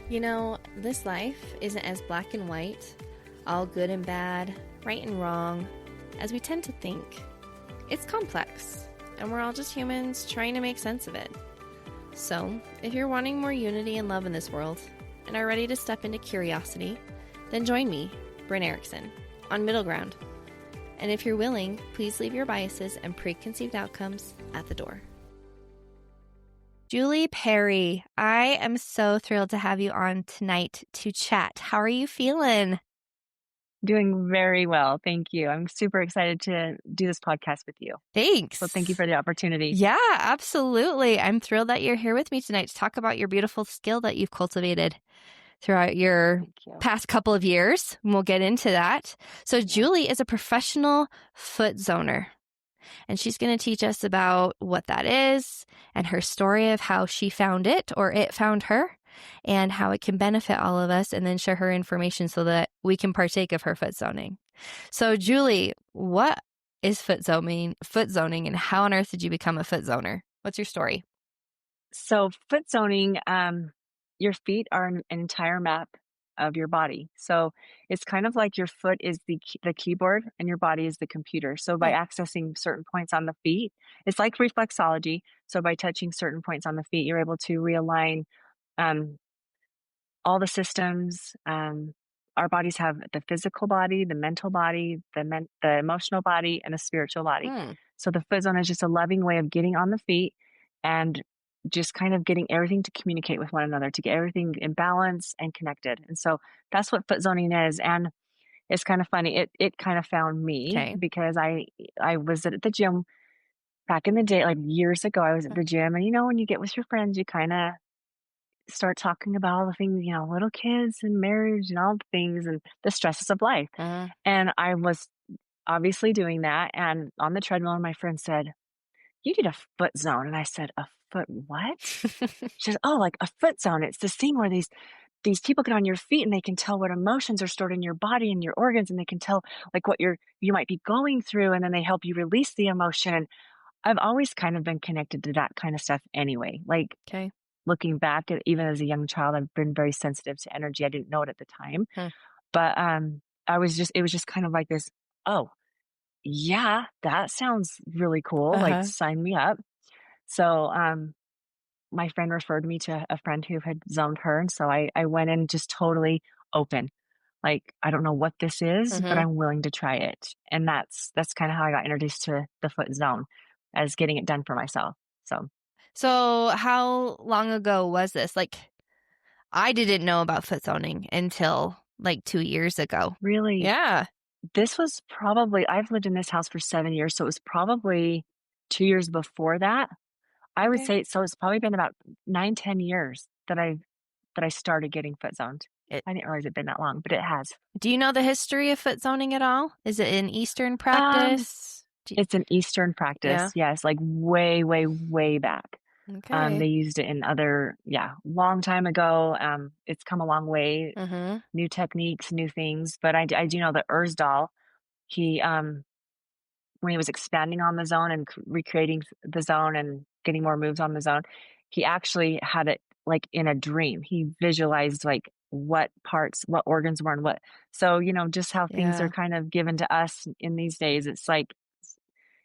You know, this life isn't as black and white, all good and bad, right and wrong, as we tend to think. It's complex, and we're all just humans trying to make sense of it. So, if you're wanting more unity and love in this world, and are ready to step into curiosity, then join me, Bryn Erickson, on Middle Ground. And if you're willing, please leave your biases and preconceived outcomes at the door. Julie Parry, I am so thrilled to have you on tonight to chat. How are you feeling? Doing very well. Thank you. I'm super excited to do this podcast with you. Thanks. So thank you for the opportunity. Yeah, absolutely. I'm thrilled that you're here with me tonight to talk about your beautiful skill that you've cultivated throughout your past couple of years. And we'll get into that. So Julie is a professional foot zoner. And she's going to teach us about what that is and her story of how she found it or it found her and how it can benefit all of us, and then share her information so that we can partake of her foot zoning. So Julie, what is foot zoning, and how on earth did you become a foot zoner? What's your story? So foot zoning, your feet are an entire map of your body. So it's kind of like your foot is the keyboard and your body is the computer. So by accessing certain points on the feet, it's like reflexology. So by touching certain points on the feet, you're able to realign all the systems. Our bodies have the physical body, the mental body, the emotional body, and the spiritual body. So the foot zone is just a loving way of getting on the feet and just kind of getting everything to communicate with one another, to get everything in balance and connected. And so that's what foot zoning is. And it's kind of funny. It kind of found me because I was at the gym back in the day, like years ago. I was at the gym, and when you get with your friends, you kind of start talking about all the things, little kids and marriage and all the things and the stresses of life. And I was obviously doing that. And on the treadmill, my friend said, "You did a foot zone." And I said, "A foot what?" She says, "Oh, like a foot zone. It's this thing where these people get on your feet and they can tell what emotions are stored in your body and your organs, and they can tell like what you might be going through, and then they help you release the emotion." And I've always kind of been connected to that kind of stuff anyway. Like looking back at even as a young child, I've been very sensitive to energy. I didn't know it at the time. But it was just kind of like this, oh, yeah, that sounds really cool. Like sign me up. So my friend referred me to a friend who had zoned her. And so I went in just totally open. Like, I don't know what this is, but I'm willing to try it. And that's kind of how I got introduced to the foot zone, as getting it done for myself. So how long ago was this? Like, I didn't know about foot zoning until like 2 years ago. Really? Yeah. This was probably, I've lived in this house for 7 years, so it was probably 2 years before that. I would say, so it's probably been about 9-10 years that I started getting foot zoned. I didn't realize it'd been that long, but it has. Do you know the history of foot zoning at all? Is it an Eastern practice? It's an Eastern practice. Yes, like way, way, way back. They used it in other, long time ago. It's come a long way, new techniques, new things. But I do know that Ersdal, he, when he was expanding on the zone and recreating the zone and getting more moves on the zone, he actually had it like in a dream. He visualized like what parts, what organs were in what. So, just how things are kind of given to us in these days. It's like,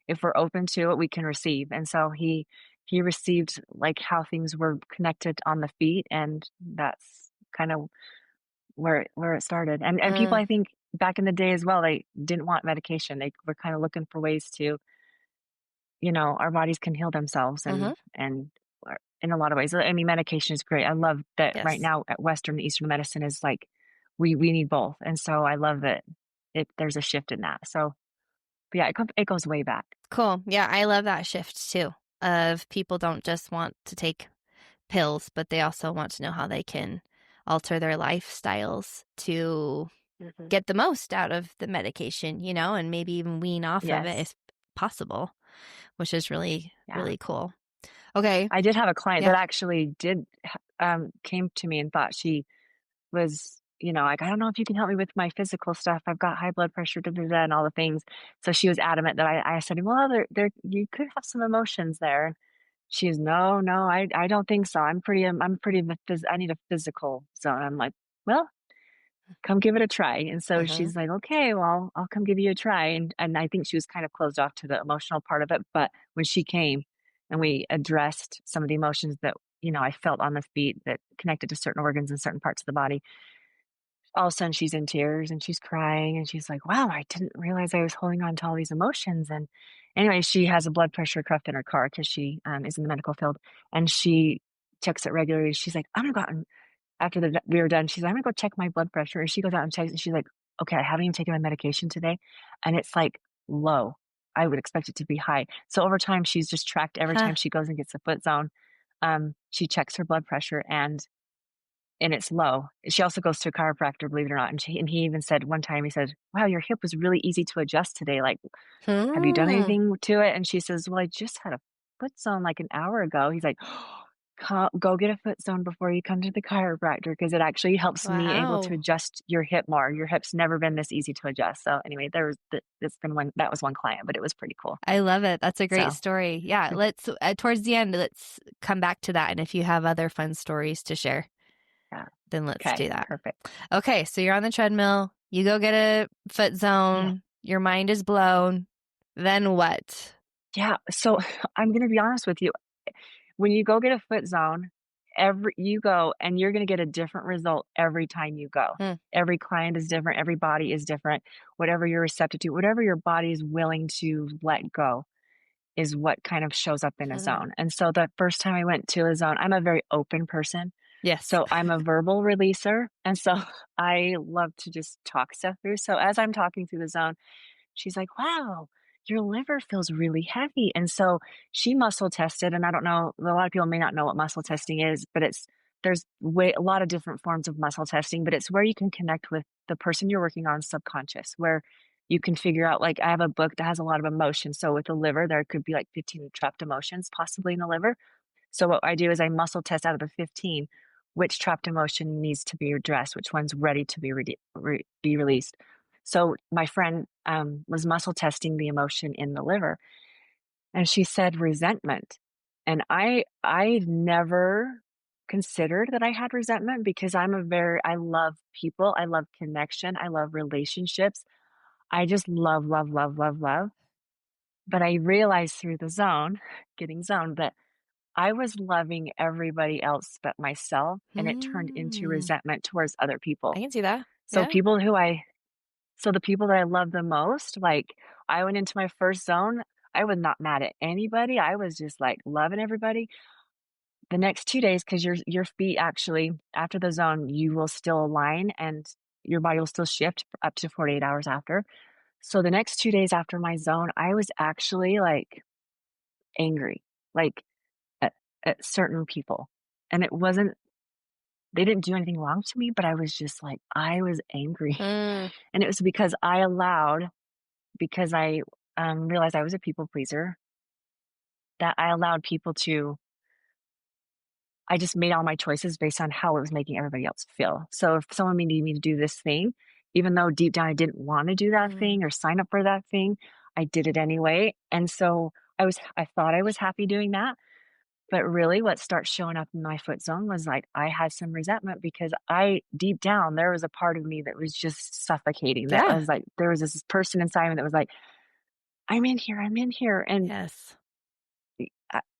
if we're open to it, we can receive. And so he received like how things were connected on the feet, and that's kind of where it started. And people, I think back in the day as well, they didn't want medication. They were kind of looking for ways to, our bodies can heal themselves and in a lot of ways. I mean, medication is great. I love that right now at Western and Eastern medicine is like, we need both. And so I love that there's a shift in that. So yeah, it goes way back. Cool. Yeah, I love that shift too, of people don't just want to take pills, but they also want to know how they can alter their lifestyles to get the most out of the medication, and maybe even wean off of it if possible, which is really, really cool. Okay. I did have a client that actually came to me and thought she was, like, "I don't know if you can help me with my physical stuff. I've got high blood pressure, and all the things." So she was adamant that I said, "Well, there, you could have some emotions there." She's, "No, no, I don't think so. I'm pretty of a I need a physical zone." I'm like, "Well, come give it a try." And so Uh-huh. she's like, "Okay, well, I'll come give you a try." And I think she was kind of closed off to the emotional part of it, but when she came and we addressed some of the emotions that, I felt on the feet that connected to certain organs and certain parts of the body, all of a sudden she's in tears and she's crying and she's like, "Wow, I didn't realize I was holding on to all these emotions." And anyway, she has a blood pressure cuff in her car because she is in the medical field, and she checks it regularly. She's like, "I'm gonna go out and," after we were done, she's like, "I'm gonna go check my blood pressure." And she goes out and checks, and she's like, "Okay, I haven't even taken my medication today, and it's like low. I would expect it to be high." So over time, she's just tracked every Huh. time she goes and gets a foot zone. She checks her blood pressure, and it's low. She also goes to a chiropractor, believe it or not. And he even said one time, he said, "Wow, your hip was really easy to adjust today. Like, have you done Hmm. anything to it?" And she says, "Well, I just had a foot zone like an hour ago." He's like, Go get a foot zone before you come to the chiropractor because it actually helps me able to Wow. adjust your hip more. Your hip's never been this easy to adjust." So anyway, it's been one that was one client, but it was pretty cool. I love it. That's a great So story. Yeah, let's towards the end, let's come back to that. And if you have other fun stories to share, yeah, then let's okay, do that. perfect. Okay, so you're on the treadmill, you go get a foot Yeah, zone, your mind is blown. Then what? yeah. So I'm gonna be honest with you. When you go get a foot zone, every you go and you're gonna get a different result every time you go. Hmm. Every client is different, every body is different. Whatever you're receptive to, whatever your body is willing to let go is what kind of shows up in a Hmm. zone. And so the first time I went to a zone, I'm a very open person. Yes. So I'm a verbal releaser. And so I love to just talk stuff through. So as I'm talking through the zone, she's like, "Wow, your liver feels really heavy." And so she muscle tested, and I don't know, a lot of people may not know what muscle testing is, but there's a lot of different forms of muscle testing, but it's where you can connect with the person you're working on subconscious, where you can figure out, like, I have a book that has a lot of emotion. So with the liver, there could be like 15 trapped emotions possibly in the liver. So what I do is I muscle test out of the 15 which trapped emotion needs to be addressed, which one's ready to be released. So my friend was muscle testing the emotion in the liver, and she said resentment. And I never considered that I had resentment because I love people, I love connection, I love relationships. I just love, love, love, love, love. But I realized through the zone, getting zoned, that I was loving everybody else but myself, and it turned into Hmm. resentment towards other I people. can see that. So Yeah. people who I so the people that I love the most, like, I went into my first zone, I was not mad at anybody, I was just, like, loving everybody. The next 2 days, because your feet actually after the zone, you will still align and your body will still shift for up to 48 hours after. So the next 2 days after my zone, I was actually, like, angry, like, at certain people, and it wasn't they didn't do anything wrong to me, but I was just like, I was angry. Hmm. And it was because because I realized I was a people pleaser, that I allowed people to, I just made all my choices based on how it was making everybody else feel. So if someone needed me to do this thing, even though deep down I didn't want to do that Hmm. thing or sign up for that thing, I did it anyway. And so I thought I was happy doing that. But really what starts showing up in my foot zone was like I had some resentment because I deep down there was a part of me that was just suffocating. That Yeah. was like there was this person inside me that was like, I'm in here," and Yes.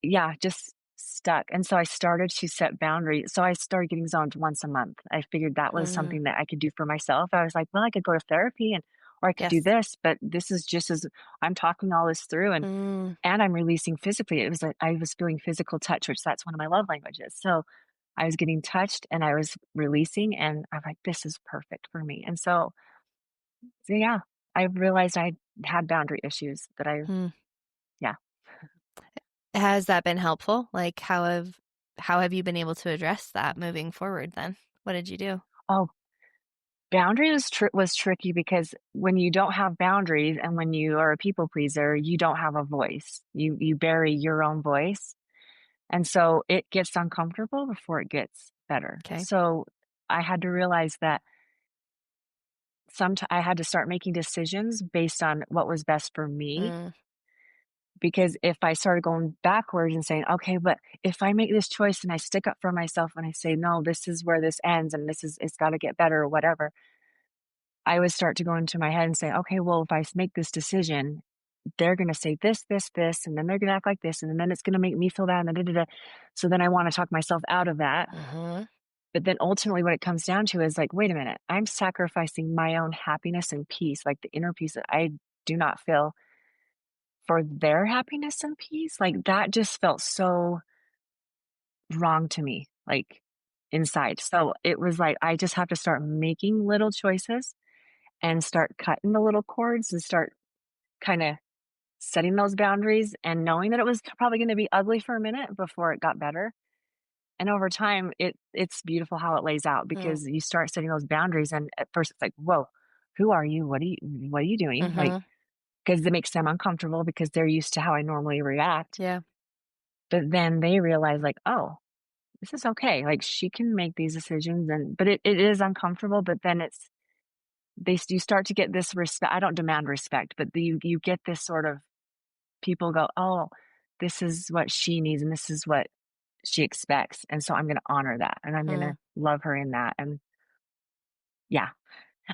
yeah, just stuck. And so I started to set boundaries. So I started getting zoned once a month. I figured that was Hmm. something that I could do for myself. I was like, well, I could go to therapy and or I could do Yes. this, but this is just as I'm talking all this through Hmm. and I'm releasing physically. It was like I was feeling physical touch, which that's one of my love languages. So I was getting touched and I was releasing and I'm like, this is perfect for me. And so yeah, I realized I had boundary issues that Hmm. yeah. Has that been helpful? Like, how have you been able to address that moving forward? Then, what did you do? Oh, boundary was tricky because when you don't have boundaries and when you are a people pleaser, you don't have a voice. You bury your own voice. And so it gets uncomfortable before it gets better. Okay. So I had to realize that I had to start making decisions based on what was best for me Mm. Because if I started going backwards and saying, okay, but if I make this choice and I stick up for myself and I say, no, this is where this ends and it's got to get better or whatever, I would start to go into my head and say, okay, well, if I make this decision, they're going to say this, this, this, and then they're going to act like this, and then it's going to make me feel bad. And da, da, da. So then I want to talk myself out of that. But then ultimately, what it comes down to is like, wait a minute, I'm sacrificing my own happiness and peace, like the inner peace that I do not feel for their happiness and peace. Like that just felt so wrong to me, like inside. So it was like, I just have to start making little choices and start cutting the little cords and start kind of setting those boundaries and knowing that it was probably going to be ugly for a minute before it got better. And over time, it's beautiful how it lays out because you start setting those boundaries, and at first it's like, "Whoa, who are you? What are you doing?" Like, because it makes them uncomfortable because they're used to how I normally react. Yeah. But then they realize, like, "Oh, this is okay. Like, she can make these decisions," but it is uncomfortable. But then you start to get this respect. I don't demand respect, but you get this sort of people go, "Oh, this is what she needs, and this is what she expects, and so I'm going to honor that, and I'm going to love her in that." And yeah,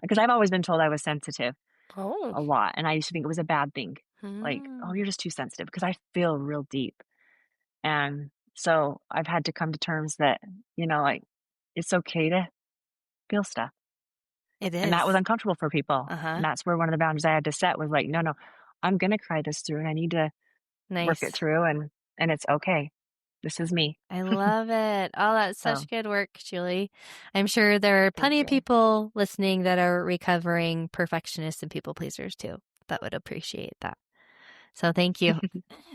because I've always been told I was sensitive Oh. a lot, and I used to think it was a bad thing. Like, oh, you're just too sensitive because I feel real deep. And so I've had to come to terms that, like it's okay to feel stuff. It And that was is. uncomfortable for people. And that's where one of the boundaries I had to set was like, no, no, I'm going to cry this through and I need to work it Nice. through and it's okay. This is me. I love it. Oh, that's So such good work, Julie. I'm sure there are thank plenty of you. people listening that are recovering perfectionists and people pleasers too that would appreciate that. So thank you.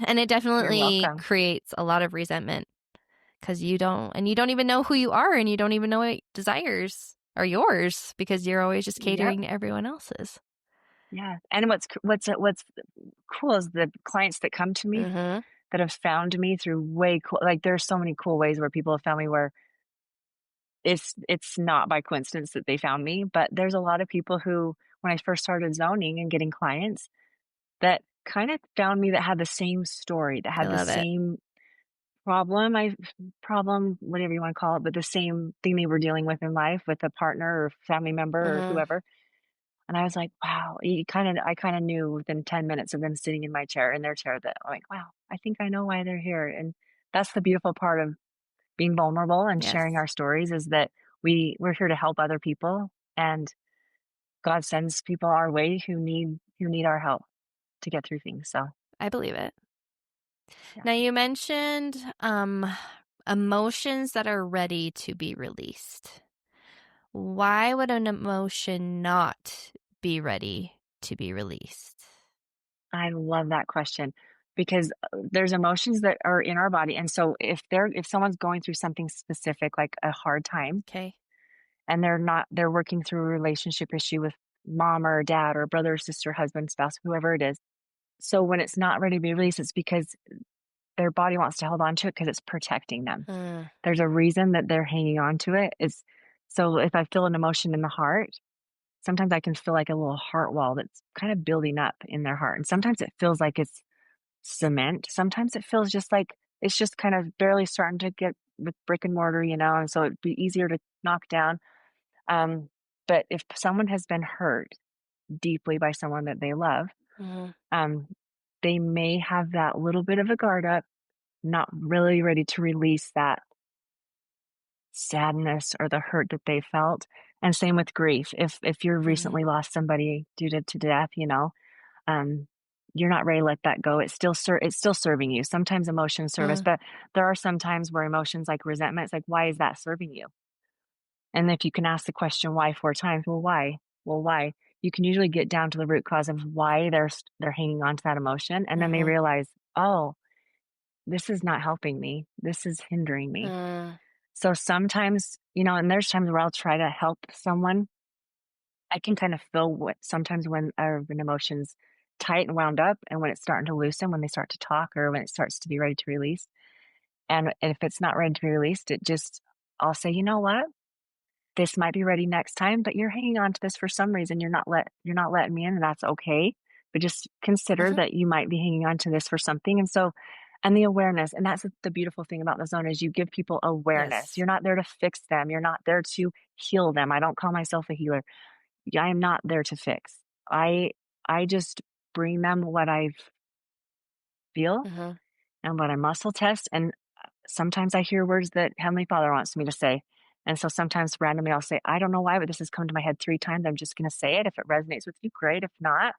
And it You're definitely welcome. creates a lot of resentment because you don't even know who you are and you don't even know what desires are yours because you're always just Yep. catering to everyone else's. Yeah. And what's cool is the clients that come to me that have found me through way cool, like there's so many cool ways where people have found me where it's not by coincidence that they found me, but there's a lot of people who, when I first started zoning and getting clients, that kind of found me that had the same story, that I had the love it. same problem, whatever you want to call it, but the same thing they were dealing with in life with a partner or family member or whoever. And I was like, wow, I kind of knew within 10 minutes of them sitting in my chair, in their chair, that I'm like, wow, I think I know why they're here. And that's the beautiful part of being vulnerable and sharing Yes, our stories is that we're here to help other people, and God sends people our way who need our help to get through things. So I believe it. yeah. Now you mentioned emotions that are ready to be released. Why would an emotion not be ready to be released? I love that question because there's emotions that are in our body. And so if someone's going through something specific, like a hard time, Okay. and they're working through a relationship issue with mom or dad or brother or sister, husband, spouse, whoever it is. So when it's not ready to be released, it's because their body wants to hold on to it because it's protecting them. There's a reason that they're hanging on to it. Is so if I feel an emotion in the heart, sometimes I can feel like a little heart wall that's kind of building up in their heart. And sometimes it feels like it's cement. Sometimes it feels just like it's just kind of barely starting to get with brick and mortar, and so it'd be easier to knock down. Um, but if someone has been hurt deeply by someone that they love, um, they may have that little bit of a guard up, not really ready to release that sadness or the hurt that they felt. And same with grief. If you've recently lost somebody due to death, um, you're not ready to let that go. It's still serving you. Sometimes emotions serve us, but there are some times where emotions like resentment, it's like, why is that serving you? And if you can ask the question why 4 times, well, why? Well, why? You can usually get down to the root cause of why they're hanging on to that emotion, and then they realize, oh, this is not helping me. This is hindering me. So sometimes, and there's times where I'll try to help someone. I can kind of feel what sometimes when an emotion's tight and wound up, and when it's starting to loosen, when they start to talk, or when it starts to be ready to release. And if it's not ready to be released, I'll say, you know what? This might be ready next time, but you're hanging on to this for some reason. You're not letting me in, and that's okay but just consider that you might be hanging on to this for something. And so, and the awareness, and that's the beautiful thing about the zone is you give people awareness. Yes. You're not there to fix them. You're not there to heal them. I don't call myself a healer. I am not there to fix. I I just bring them what I feel Uh-huh. and what I muscle test. And sometimes I hear words that Heavenly Father wants me to say. And so sometimes randomly I'll say, I don't know why, but this has come to my head 3 times. I'm just going to say it. If it resonates with you, great. If not,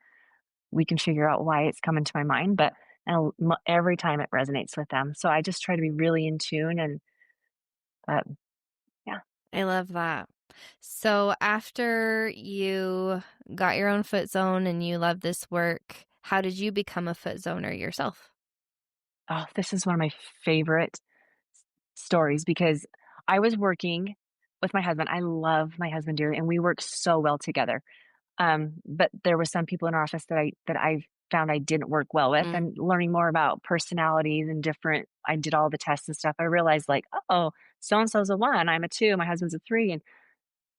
we can figure out why it's coming to my mind. But every time it resonates with them. So I just try to be really in tune. And uh, yeah. I love that. So after you got your own foot zone and you love this work, how did you become a foot zoner yourself? Oh, this is one of my favorite stories because I was working with my husband. I love my husband dearly, and we work so well together. But there were some people in our office that I found I didn't work well with, Mm. and learning more about personalities and different. I did all the tests and stuff. I realized like, oh, so and so's a 1, I'm a 2, my husband's a 3, and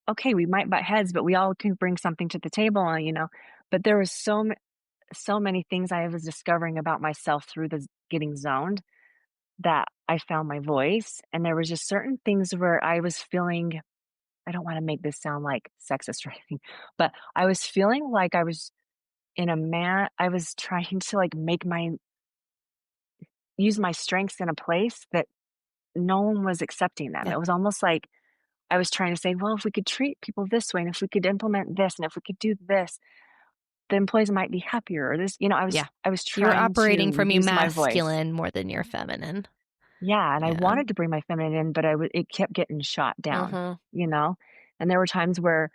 okay, we might butt heads, but we all can bring something to the table, But there was so many things I was discovering about myself through the getting zoned that I found my voice, and there was just certain things where I was feeling. I don't want to make this sound like sexist or anything, but I was feeling like I was I was trying to like use my strengths in a place that no one was accepting them. Yeah. It was almost like I was trying to say, well, if we could treat people this way and if we could implement this and if we could do this, the employees might be happier or this, Yeah. I was You were trying operating to from your use my voice. masculine more than your feminine. Yeah. And I Yeah. wanted to bring my feminine in, but it kept getting shot down, Mm-hmm. you know? And there were times where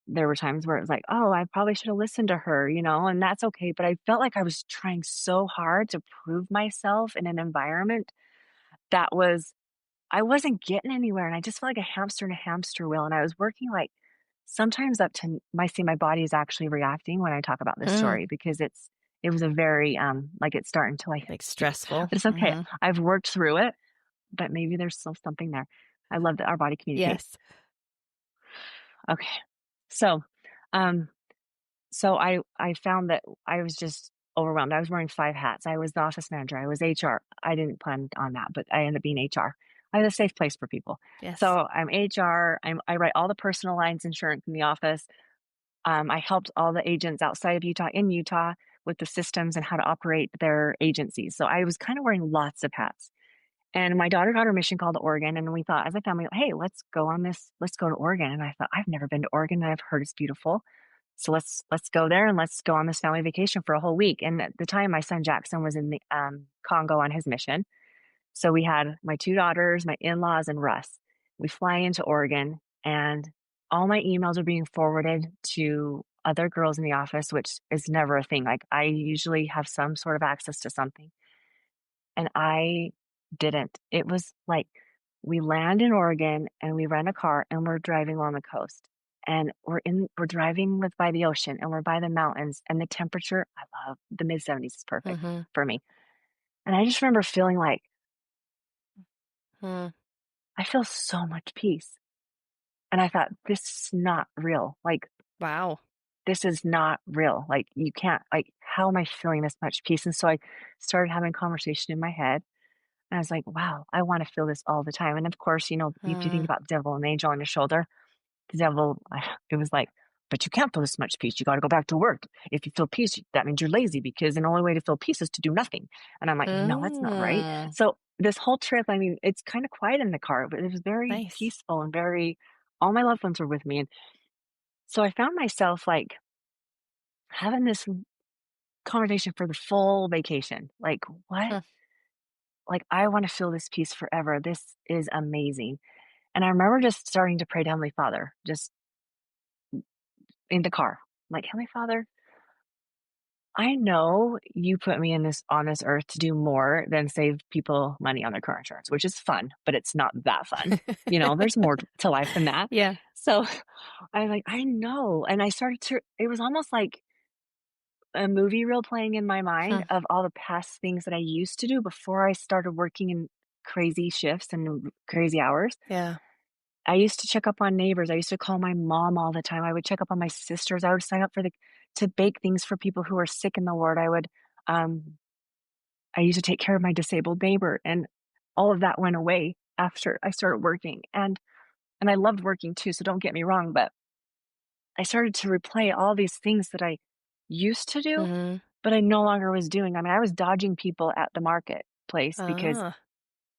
it was like, "Oh, I probably should have listened to her," and that's okay, but I felt like I was trying so hard to prove myself in an environment that I wasn't getting anywhere, and I just felt like a hamster in a hamster wheel, and I was working, like, sometimes up to my body is actually reacting when I talk about this Mm. story because it was a very, like, it's starting to, like Like stressful. but it's okay. Mm-hmm. I've worked through it, but maybe there's still something there. I love that our body communicates. Yes. Okay. So, um So I found that I was just overwhelmed. I was wearing 5 hats. I was the office manager. I was HR. I didn't plan on that, but I ended up being HR. I was a safe place for people. Yes. So I'm HR. I write all the personal lines insurance in the office. I helped all the agents outside of Utah in Utah with the systems and how to operate their agencies. So I was kind of wearing lots of hats. And my daughter got her mission call to Oregon, and we thought as a family, hey, let's go on this. Let's go to Oregon. And I thought I've never been to Oregon, and I've heard it's beautiful. So let's go there and let's go on this family vacation for a whole week. And at the time, my son Jackson was in the Congo on his mission. So we had my 2 daughters, my in-laws, and Russ. We fly into Oregon, and all my emails are being forwarded to other girls in the office, which is never a thing. Like I usually have some sort of access to something, and I didn't. It was like we land in Oregon and we rent a car and we're driving along the coast. And we're driving by the ocean and we're by the mountains and the temperature, I love the mid 70s is perfect Mm-hmm. for me. And I just remember feeling like Mm. I feel so much peace. And I thought, this is not real. Like, Wow. this is not real. Like, you can't, like, how am I feeling this much peace? And so I started having conversation in my head. And I was like, wow, I want to feel this all the time. And of course, if you think Mm. about the devil and the angel on your shoulder, the devil, it was like, but you can't feel this much peace. You got to go back to work. If you feel peace, that means you're lazy because the only way to feel peace is to do nothing. And I'm like, no, that's not right. Mm. So this whole trip, I mean, it's kind of quiet in the car, but it was very Nice. peaceful and all my loved ones were with me. And so I found myself like having this conversation for the full vacation. Like, what? Huh. Like, I want to feel this peace forever. This is amazing. And I remember just starting to pray to Heavenly Father, just in the car. Like, Heavenly Father, I know you put me on this earth to do more than save people money on their car insurance, which is fun, but it's not that fun. There's more to life than that. Yeah. So I'm like, I know. And it was almost like a movie reel playing in my mind Hmm. of all the past things that I used to do before I started working in crazy shifts and crazy hours. Yeah. I used to check up on neighbors. I used to call my mom all the time. I would check up on my sisters. I would sign up to bake things for people who are sick in the ward. Um, I used to take care of my disabled neighbor, and all of that went away after I started working. And I loved working too, so don't get me wrong, but I started to replay all these things that I used to do, Mm-hmm. but I no longer was doing. I mean, I was dodging people at the marketplace because Ah,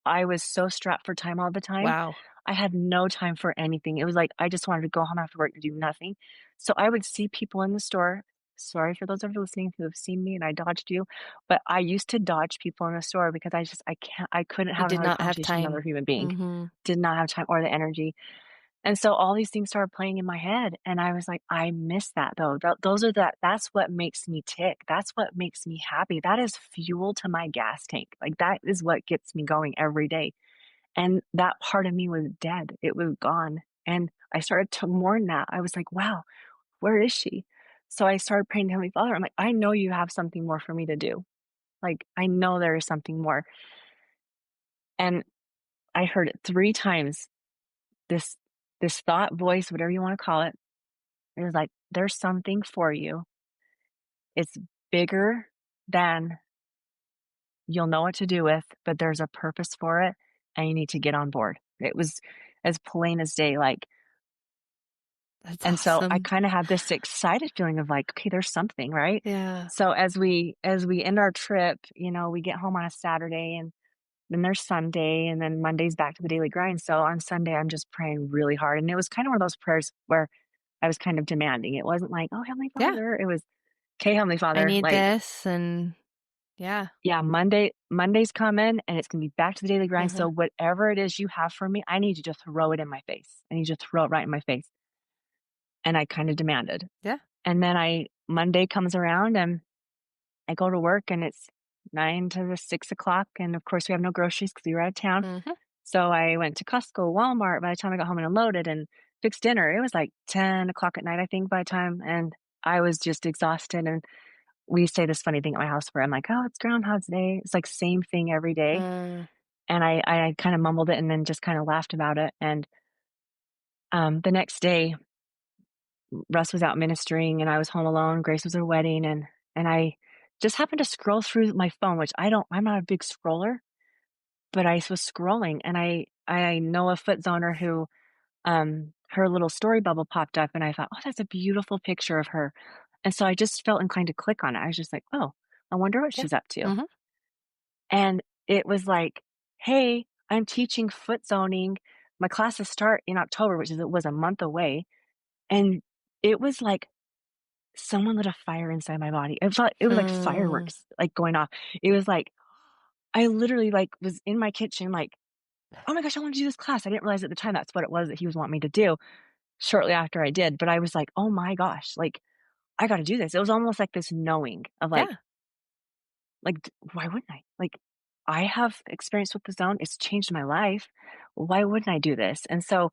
I was so strapped for time all the time. wow. I had no time for anything. It was like I just wanted to go home after work and do nothing. So I would see people in the store. Sorry for those of you listening who have seen me and I dodged you, but I used to dodge people in the store because I couldn't You have did another not have conversation with time. another human being. Mm-hmm. Did not have time or the energy. And so all these things started playing in my head, and I was like, "I miss that though. That's what makes me tick. That's what makes me happy. That is fuel to my gas tank. Like, that is what gets me going every day." And that part of me was dead. It was gone. And I started to mourn that. I was like, "Wow, where is she?" So I started praying to Heavenly Father. I'm like, "I know you have something more for me to do. Like, I know there is something more." And I heard it 3 times, this this thought, voice, whatever you wanna call it. It was like, "There's something for you. It's bigger than you'll know what to do with, but there's a purpose for it, and you need to get on board." It was as plain as day, like, That's and so I awesome. kinda had this excited feeling of like, "Okay, there's something," right? Yeah. So as we end our trip, we get home on a Saturday, and then there's Sunday, and then Monday's back to the daily grind. So on Sunday, I'm just praying really hard, and it was kinda one of those prayers where I was kind of demanding. It wasn't like, "Oh, Heavenly Yeah. Father." It was, "Okay, Heavenly I Father, need like, this. And yeah. yeah, Monday's coming, and it's gonna be back to the daily grind, Mm-hmm. so whatever it is you have for me, I need you to throw it in my face. I need you to throw it right in my face." And I kinda demanded. Yeah. And then I Monday comes around, and I go to work, and it's 9 to 6 o'clock, and of course, we have no groceries because we were out of town. Mm-hmm. So I went to Costco, Walmart. By the time I got home and unloaded and fixed dinner, it was like 10 o'clock at night, I think, by the time, and I was just exhausted. And we say this funny thing at my house where I'm like, "Oh, it's Groundhog's Day." It's like same thing every day. Mm, And I kinda mumbled it and then just kinda laughed about it. And, the next day, Russ was out ministering and I was home alone. Grace was her wedding, and I just happened to scroll through my phone, which I'm not a big scroller, but I was scrolling, and I know a foot zoner who, her little story bubble popped up, and I thought, "Oh, that's a beautiful picture of her." And so I just felt inclined to click on it. I was just like, "Oh, I wonder what yeah. she's up to." Mm-hmm. And it was like, "Hey, I'm teaching foot zoning. My classes start in October," which was a month away. And it was like someone lit a fire inside my body. It was like Hmm. fireworks, like, going off. It was like I literally, like, was in my kitchen, like, "Oh my gosh, I wanna do this class." I didn't realize at the time that's what it was that he was wanting me to do shortly after I did, but I was like, "Oh my gosh, like, I gotta do this." It was almost like this knowing of, Yeah. d why wouldn't I? Like, I have experience with the zone, it's changed my life. Why wouldn't I do this? And so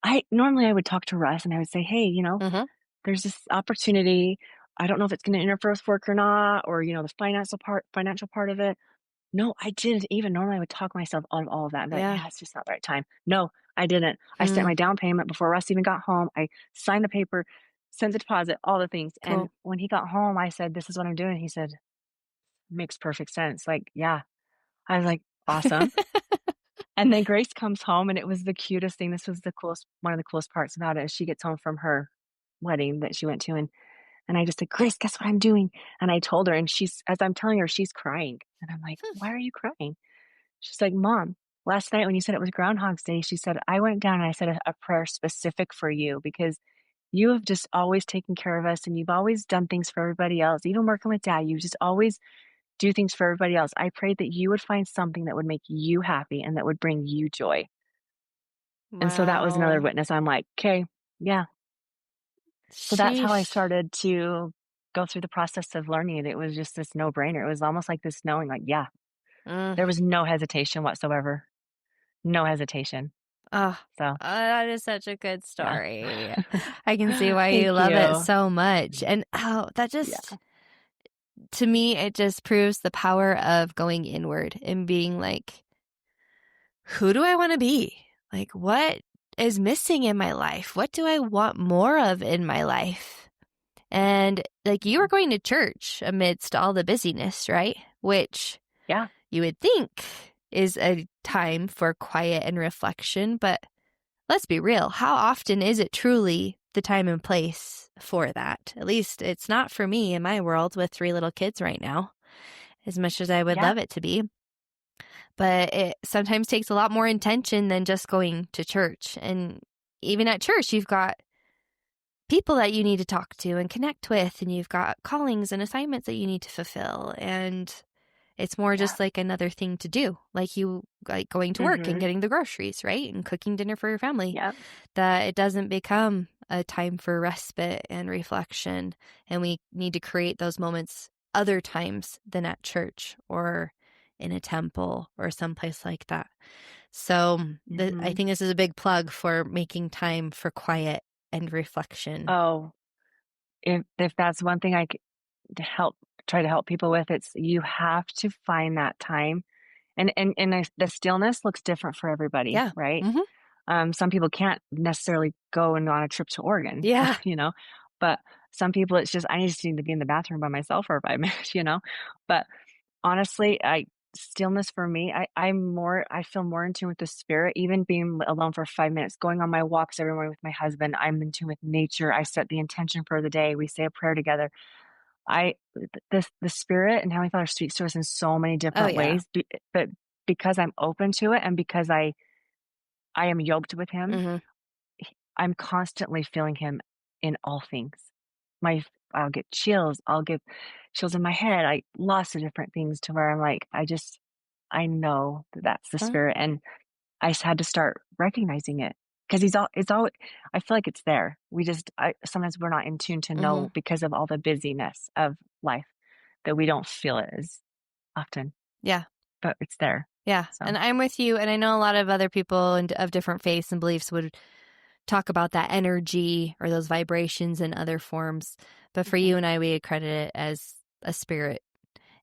I would talk to Russ and I would say, "Hey, Mm-hmm. there's this opportunity. I don't know if it's gonna interfere with work or not, or, the financial part of it." No, I didn't even normally I would talk myself out of all of that and be like, Yeah. "Yeah, it's just not the right time." No, I didn't. I sent Hmm. my down payment before Russ even got home. I signed the paper, sent the deposit, all the things. And Cool. when he got home, I said, "This is what I'm doing." He said, "Makes perfect sense." Like, yeah. I was like, "Awesome." And then Grace comes home and it was the cutest thing. This was the coolest one of the coolest parts about it is she gets home from her wedding that she went to, and I just said, "Grace, guess what I'm doing?" And I told her, and she's as I'm telling her, she's crying. And I'm like, "Why are you crying?" She's like, "Mom, last night when you said it was Groundhog's Day," she said, "I went down and I said a prayer specific for you because you have just always taken care of us and you've always done things for everybody else. Even working with Dad, you just always do things for everybody else. I prayed that you would find something that would make you happy and that would bring you joy." And so that was another Wow. witness. I'm like, "Okay, yeah." So that's how I Sheesh. started to go through the process of learning it. It was just this no-brainer. It was almost like this knowing, like, yeah, Mm. there was no hesitation whatsoever. No hesitation. Oh, So, that is such a good yeah. story. I can see why you Thank love it you. so much. And that Yeah. just, to me, it just proves the power of going inward and being like, who do I want to be? Like, what is missing in my life? What do I want more of in my life? And like, you were going to church amidst all the busyness, right? Which Yeah. you would think is a time for quiet and reflection, but let's be real. How often is it truly the time and place for that? At least it's not for me in my world with 3 little kids right now, as much as I would Yeah. love it to be. But it sometimes takes a lot more intention than just going to church. And even at church, you've got people that you need to talk to and connect with, and you've got callings and assignments that you need to fulfill. And it's more Yeah. just like another thing to do, like going to work and Mm-hmm. getting the groceries, right? And cooking dinner for your family. Yep. That it doesn't become a time for respite and reflection. And we need to create those moments other times than at church or in a temple or someplace like that. So I Mm-hmm. think this is a big plug for making time for quiet and reflection. Oh, if that's one thing to try to help people with, it's you have to find that time. And the stillness looks different for everybody, Yeah. right? Mm-hmm. Some people can't necessarily go and on a trip to Oregon, Yeah. but some people it's just, I just need to be in the bathroom by myself for 5 minutes. But honestly, stillness for me, I feel more in tune with the spirit, even being alone for 5 minutes, going on my walks every morning with my husband. I'm in tune with nature. I set the intention for the day. We say a prayer together. I the spirit and Heavenly Father speaks to us in so many Oh, different yeah. ways, but because I'm open to it and because I am yoked with him, Mm-hmm. I'm constantly feeling him in all things. My I'll get chills, I'll get chills in my head, lots of different things to where I'm like, I know that that's the Huh? spirit, and I just had to start recognizing it because it's all I feel like it's there. Sometimes we're not in tune to Mm-hmm. know because of all the busyness of life that we don't feel it as often, Yeah. but it's there. Yeah. So, And I'm with you. And I know a lot of other people of different faiths and beliefs would talk about that energy or those vibrations in other forms. But for you mhm, and I, we accredit it as a spirit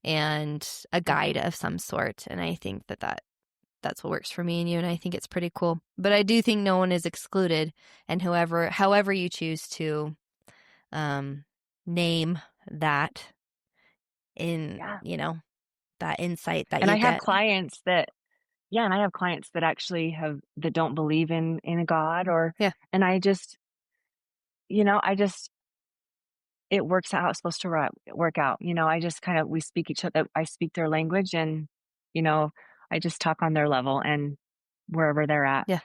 and a guide mhm, of some sort. And I think that's what works for me and you. And I think it's pretty cool. But I do think no one is excluded. And however you choose to um, name that in, yeah. that insight that And you I have get. clients that Yeah, and I have clients that actually that don't believe in a God, Yeah. and I just it works out how it's supposed to work out. I just kind of we speak each other. I speak their language, and you know, I just talk on their level and wherever they're at, Yeah.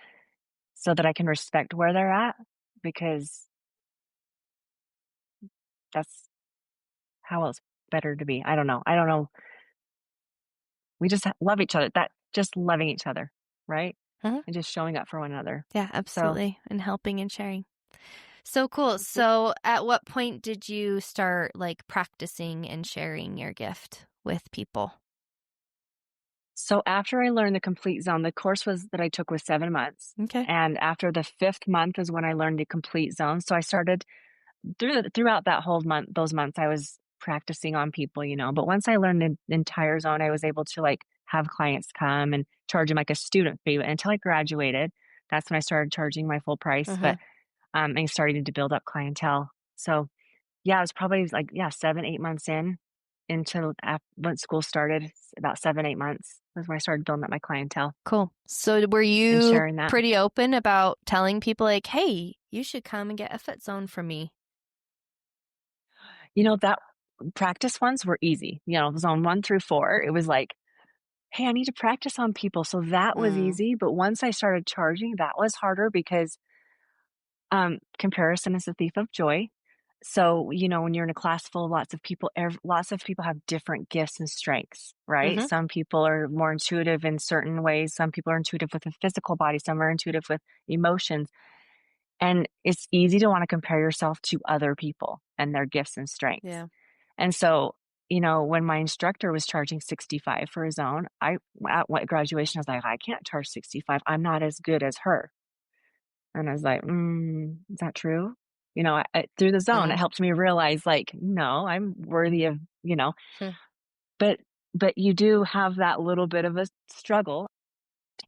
so that I can respect where they're at because that's how else better to be. I don't know. I don't know. We just love each other. That just loving each other, right? Uh-huh. And just showing up for one another. Yeah, So. absolutely. And helping and sharing. So cool. Mhm. So at what point did you start like practicing and sharing your gift with people? So after I learned the complete zone, the course was that I took was 7 months. Okay. And after the 5th month is when I learned the complete zone. So I started throughout that whole month, those months I was practicing on people. But once I learned the entire zone, I was able to like have clients come and charge them like a student fee. And until I graduated, that's when I started charging my full price. Uh-huh. But and starting to build up clientele. So yeah, it was probably like, yeah, 7, 8 months until when school started, about 7, 8 months was when I started building up my clientele Cool. So were and you sharing that. pretty open about telling people like, hey, you should come and get a foot zone from me? That practice ones were easy. Zone 1 through 4, it was like, "Hey, I need to practice on people." So that was Mm. easy, but once I started charging, that was harder because, comparison is the thief of joy. So, when you're in a class full of lots of people have different gifts and strengths, right? Mm-hmm. Some people are more intuitive in certain ways. Some people are intuitive with the physical body. Some are intuitive with emotions. And it's easy to want to compare yourself to other people and their gifts and strengths. Yeah. And so, when my instructor was charging 65 for his own, at graduation, I was like, I can't charge 65. I'm not as good as her. And I was like, is that true? Through the zone, Mm-hmm. it helped me realize, like, no, I'm worthy of. Hmm. But you do have that little bit of a struggle.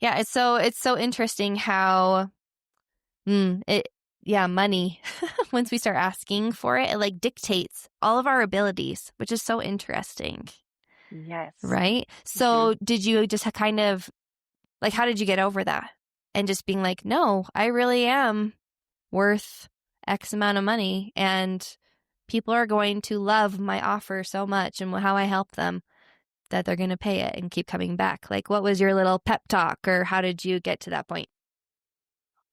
Yeah, it's so interesting how Yeah, money. Once we start asking for it, it like dictates all of our abilities, which is so interesting, Yes. right? Hmm. So did you just kind of like, how did you get over that? And just being like, no, I really am worth X amount of money, and people are going to love my offer so much and how I help them that they're going to pay it and keep coming back. Like, what was your little pep talk, or how did you get to that point?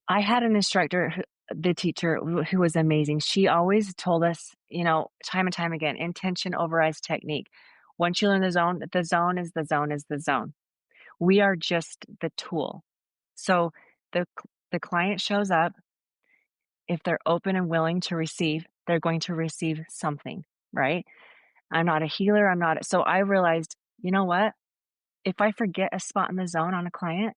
I had an instructor, the teacher, who was amazing. She always told us, time and time again, intention overrides technique. Once you learn the zone is the zone is the zone. We are just the tool. So the client shows up. If they're open and willing to receive, they're going to receive something, right? I'm not a healer. So I realized, you know what? If I forget a spot in the zone on a client,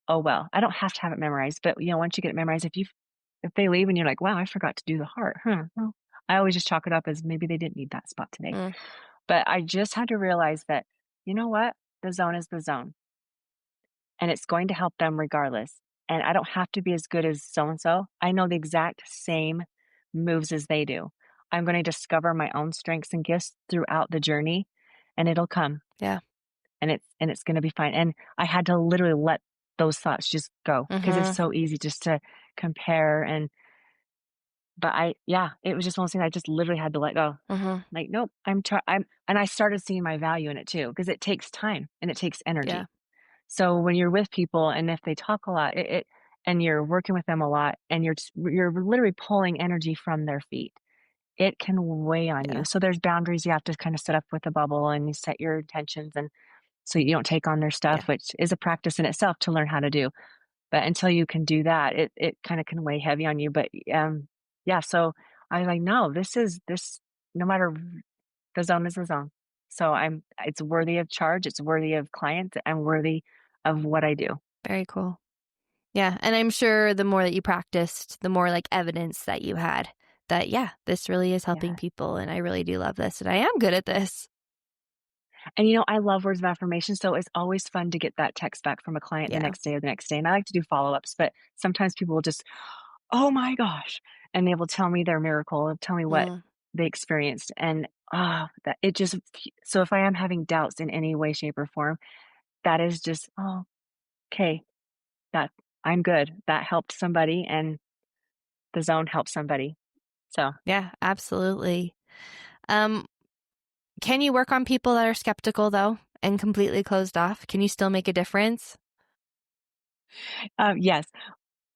oh well. I don't have to have it memorized, but once you get it memorized, if they leave and you're like, wow, I forgot to do the heart, huh? Well, I always just chalk it up as maybe they didn't need that spot today. Mm, But I just had to realize that, you know what? The zone is the zone, and it's going to help them regardless. And I don't have to be as good as so and so. I know the exact same moves as they do. I'm going to discover my own strengths and gifts throughout the journey, and it'll come, yeah. and it's going to be fine. And I had to literally let those thoughts just go because it's Mm-hmm. so easy just to compare. But yeah, it was just one thing I just literally had to let go. Mm-hmm. Like, nope, and I started seeing my value in it too, because it takes time and it takes Yeah. energy. So when you're with people and if they talk a lot, and you're working with them a lot and you're literally pulling energy from their feet, it can weigh on you. Yeah. So there's boundaries you have to kind of set up with the bubble, and you set your intentions, and so you don't take on their stuff, Yeah. which is a practice in itself to learn how to do. But until you can do that, it kind of can weigh heavy on you. But yeah, so I was like, no, this no matter, the zone is the zone. So it's worthy of charge, it's worthy of clients, and worthy of what I do. Very cool. Yeah. And I'm sure the more that you practiced, the more like evidence that you had that, yeah, this really is helping Yeah. people. And I really do love this. And I am good at this. And I love words of affirmation. So it's always fun to get that text back from a client the Yeah. next day or the next day. And I like to do follow-ups, but sometimes people will just, oh my gosh. And they will tell me their miracle, tell me what Mm, they experienced. And that it just, so if I am having doubts in any way, shape, or form, that is just, oh, okay, that I'm good. That helped somebody, and the zone helped somebody. So yeah, absolutely. Um, can you work on people that are skeptical though and completely closed off? Can you still make a difference? yes.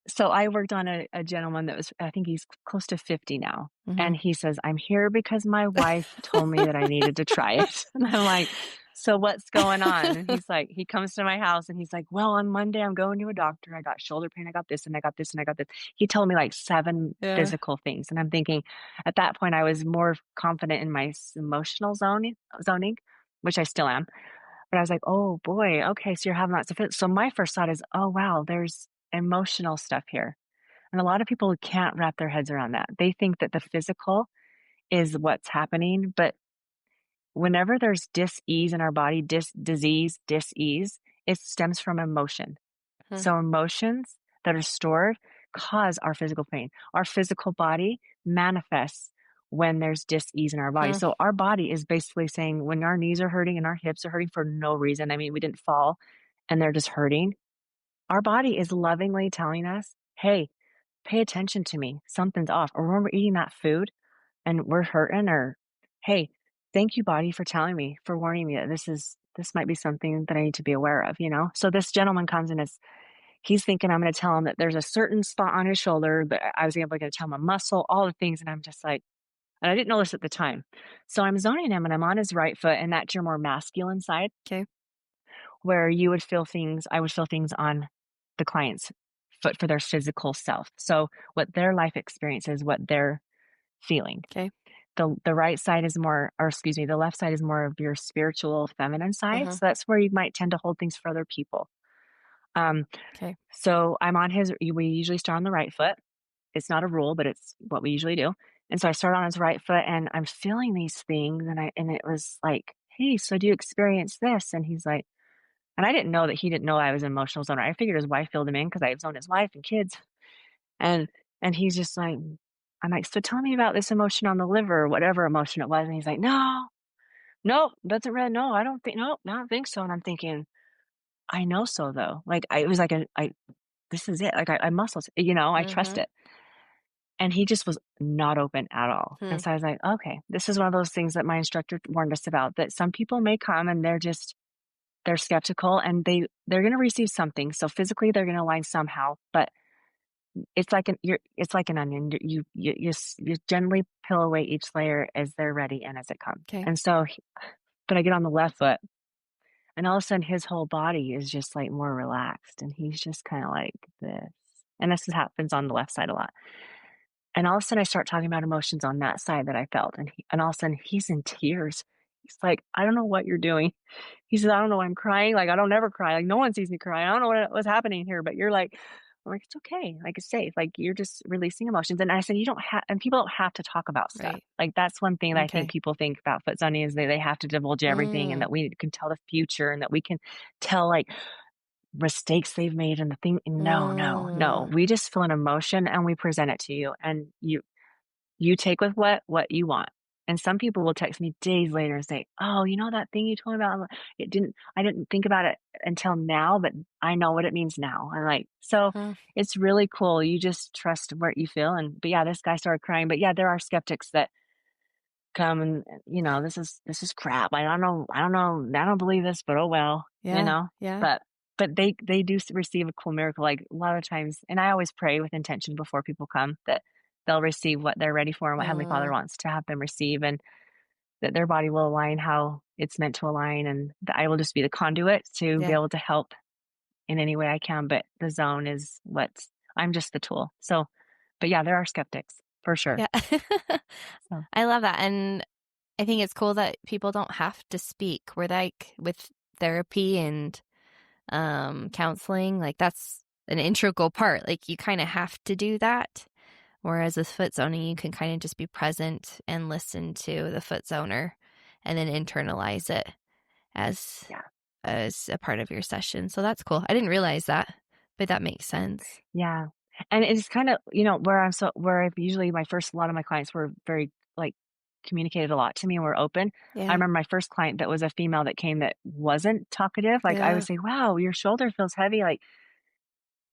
So I worked on a gentleman that was, I think he's close to 50 now. Mm-hmm. And he says, I'm here because my wife told me that I needed to try it. And I'm like, so what's going on? And he's like, he comes to my house and he's like, well, on Monday, I'm going to a doctor. I got shoulder pain. I got this and I got this and I got this. He told me like 7 Yeah. physical things. And I'm thinking at that point, I was more confident in my emotional zoning, which I still am. But I was like, oh boy, okay, so you're having lots of fit. So my first thought is, oh wow, there's emotional stuff here. And a lot of people can't wrap their heads around that. They think that the physical is what's happening, but whenever there's dis-ease in our body, dis-ease, it stems from emotion. Hmm. So emotions that are stored cause our physical pain. Our physical body manifests when there's dis-ease in our body. Hmm. So our body is basically saying when our knees are hurting and our hips are hurting for no reason. I mean, we didn't fall and they're just hurting. Our body is lovingly telling us, hey, pay attention to me. Something's off. Or when we're eating that food and we're hurting, or hey, thank you, body, for telling me, for warning me that this might be something that I need to be aware of. So this gentleman comes and he's thinking I'm going to tell him that there's a certain spot on his shoulder, but I was able to tell him a muscle, all the things. And I'm just like, and I didn't know this at the time. So I'm zoning him and I'm on his right foot, and that's your more masculine side Okay. where I would feel things on the client's foot for their physical self. So what their life experience is, what they're feeling. Okay. The right side is more, or excuse me, the left side is more of your spiritual feminine side. Mm-hmm. So that's where you might tend to hold things for other people. Um, Okay. so we usually start on the right foot. It's not a rule, but it's what we usually do. And so I start on his right foot and I'm feeling these things, and it was like, hey, so do you experience this? And he's like, and I didn't know that he didn't know I was an emotional zoner. I figured his wife filled him in because I zoned his wife and kids. And he's just like, I'm like, so tell me about this emotion on the liver, or whatever emotion it was. And he's like, no, nope, doesn't red. No, I don't think, nope, I don't think so. And I'm thinking, I know so though. Like it was like this is it. Like I muscles, I trust Mm-hmm. it. And he just was not open at all. Hmm. And so I was like, okay, this is one of those things that my instructor warned us about, that some people may come and they're skeptical, and they're going to receive something. So physically they're going to align somehow, but it's like an onion. You gently peel away each layer as they're ready and as it comes. Okay. And so, but I get on the left foot, and all of a sudden his whole body is just like more relaxed, and he's just kind of like this. And this happens on the left side a lot. And all of a sudden I start talking about emotions on that side that I felt. And all of a sudden he's in tears. He's like, I don't know what you're doing. He says, I don't know why I'm crying. Like, I don't ever cry. Like, no one sees me cry. I don't know what's happening here, but you're like, I'm like, it's okay. Like, it's safe. Like, you're just releasing emotions. And I said, you don't have, and people don't have to talk about stuff. Right. Like, that's one thing that I think Okay. people think about foot zoning, is they have to divulge everything, and that we can tell the future, and that we can tell like mistakes they've made and the thing. No, no, no. Mm. We just feel an emotion and we present it to you, and you take with what you want. And some people will text me days later and say, "Oh, you know that thing you told me about? I didn't think about it until now, but I know what it means now." I'm like, so Hmm. it's really cool. You just trust what you feel. But yeah, this guy started crying. But yeah, there are skeptics that come and, this is crap. I don't know. I don't believe this, but oh well, Yeah. Yeah. but they do receive a cool miracle. Like a lot of times, and I always pray with intention before people come, that they'll receive what they're ready for and what Heavenly Father Mm. wants to have them receive, and that their body will align how it's meant to align, and that I will just be the conduit to be Yeah. able to help in any way I can. But the zone is I'm just the tool. So, but yeah, there are skeptics for sure. Yeah. So I love that. And I think it's cool that people don't have to speak. We're like with therapy and counseling, like that's an integral part. Like you kind of have to do that. Whereas with foot zoning, you can kind of just be present and listen to the foot zoner and then internalize it as yeah. as a part of your session. So that's cool. I didn't realize that, but that makes sense. Yeah. And it's kind of, where I've usually a lot of my clients were very like communicated a lot to me and were open. I Yeah. remember my first client that was a female that came that wasn't talkative. Like I would Yeah. say, wow, your shoulder feels heavy. Like,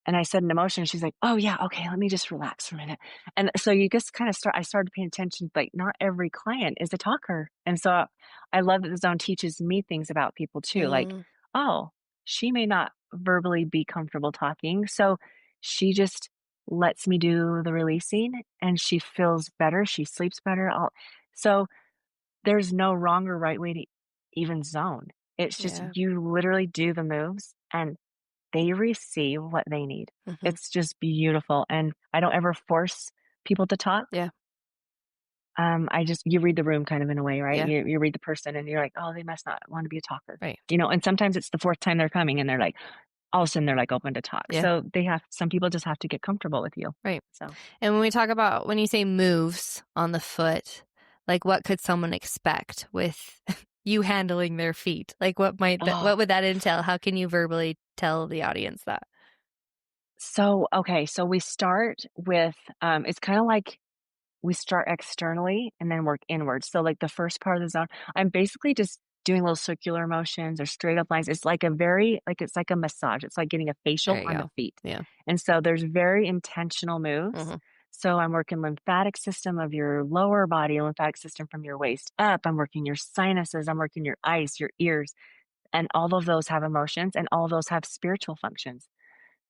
and I said an emotion, she's like, oh yeah, okay, let me just relax for a minute. And so you just kind of I started paying attention, like not every client is a talker. And so I love that the zone teaches me things about people too. Like, Mm, oh, she may not verbally be comfortable talking. So she just lets me do the releasing, and she feels better. She sleeps better. So there's no wrong or right way to even zone. It's just, yeah. you literally do the moves, and they receive what they need. Hmm. It's just beautiful, and I don't ever force people to talk. Yeah. You read the room kind of in a way, right? Yeah. You read the person, and you're like, "Oh, they must not want to be a talker." Right. And sometimes it's the 4th time they're coming, and they're like, all of a sudden they're like open to talk. Yeah. So some people just have to get comfortable with you. Right. So, And when you say moves on the foot, like what could someone expect with you handling their feet? Like oh, what would that entail? How can you verbally tell the audience that? so okay. So we start with, it's kind of like we start externally and then work inwards. So like the first part of the zone, I'm basically just doing little circular motions or straight up lines. It's like it's like a massage. It's like getting a There facial you on the go. feet. Yeah. And so there's very intentional moves. Hmm. So I'm working lymphatic system of your lower body, lymphatic system from your waist up. I'm working your sinuses. I'm working your eyes, your ears, and all of those have emotions, and all of those have spiritual functions.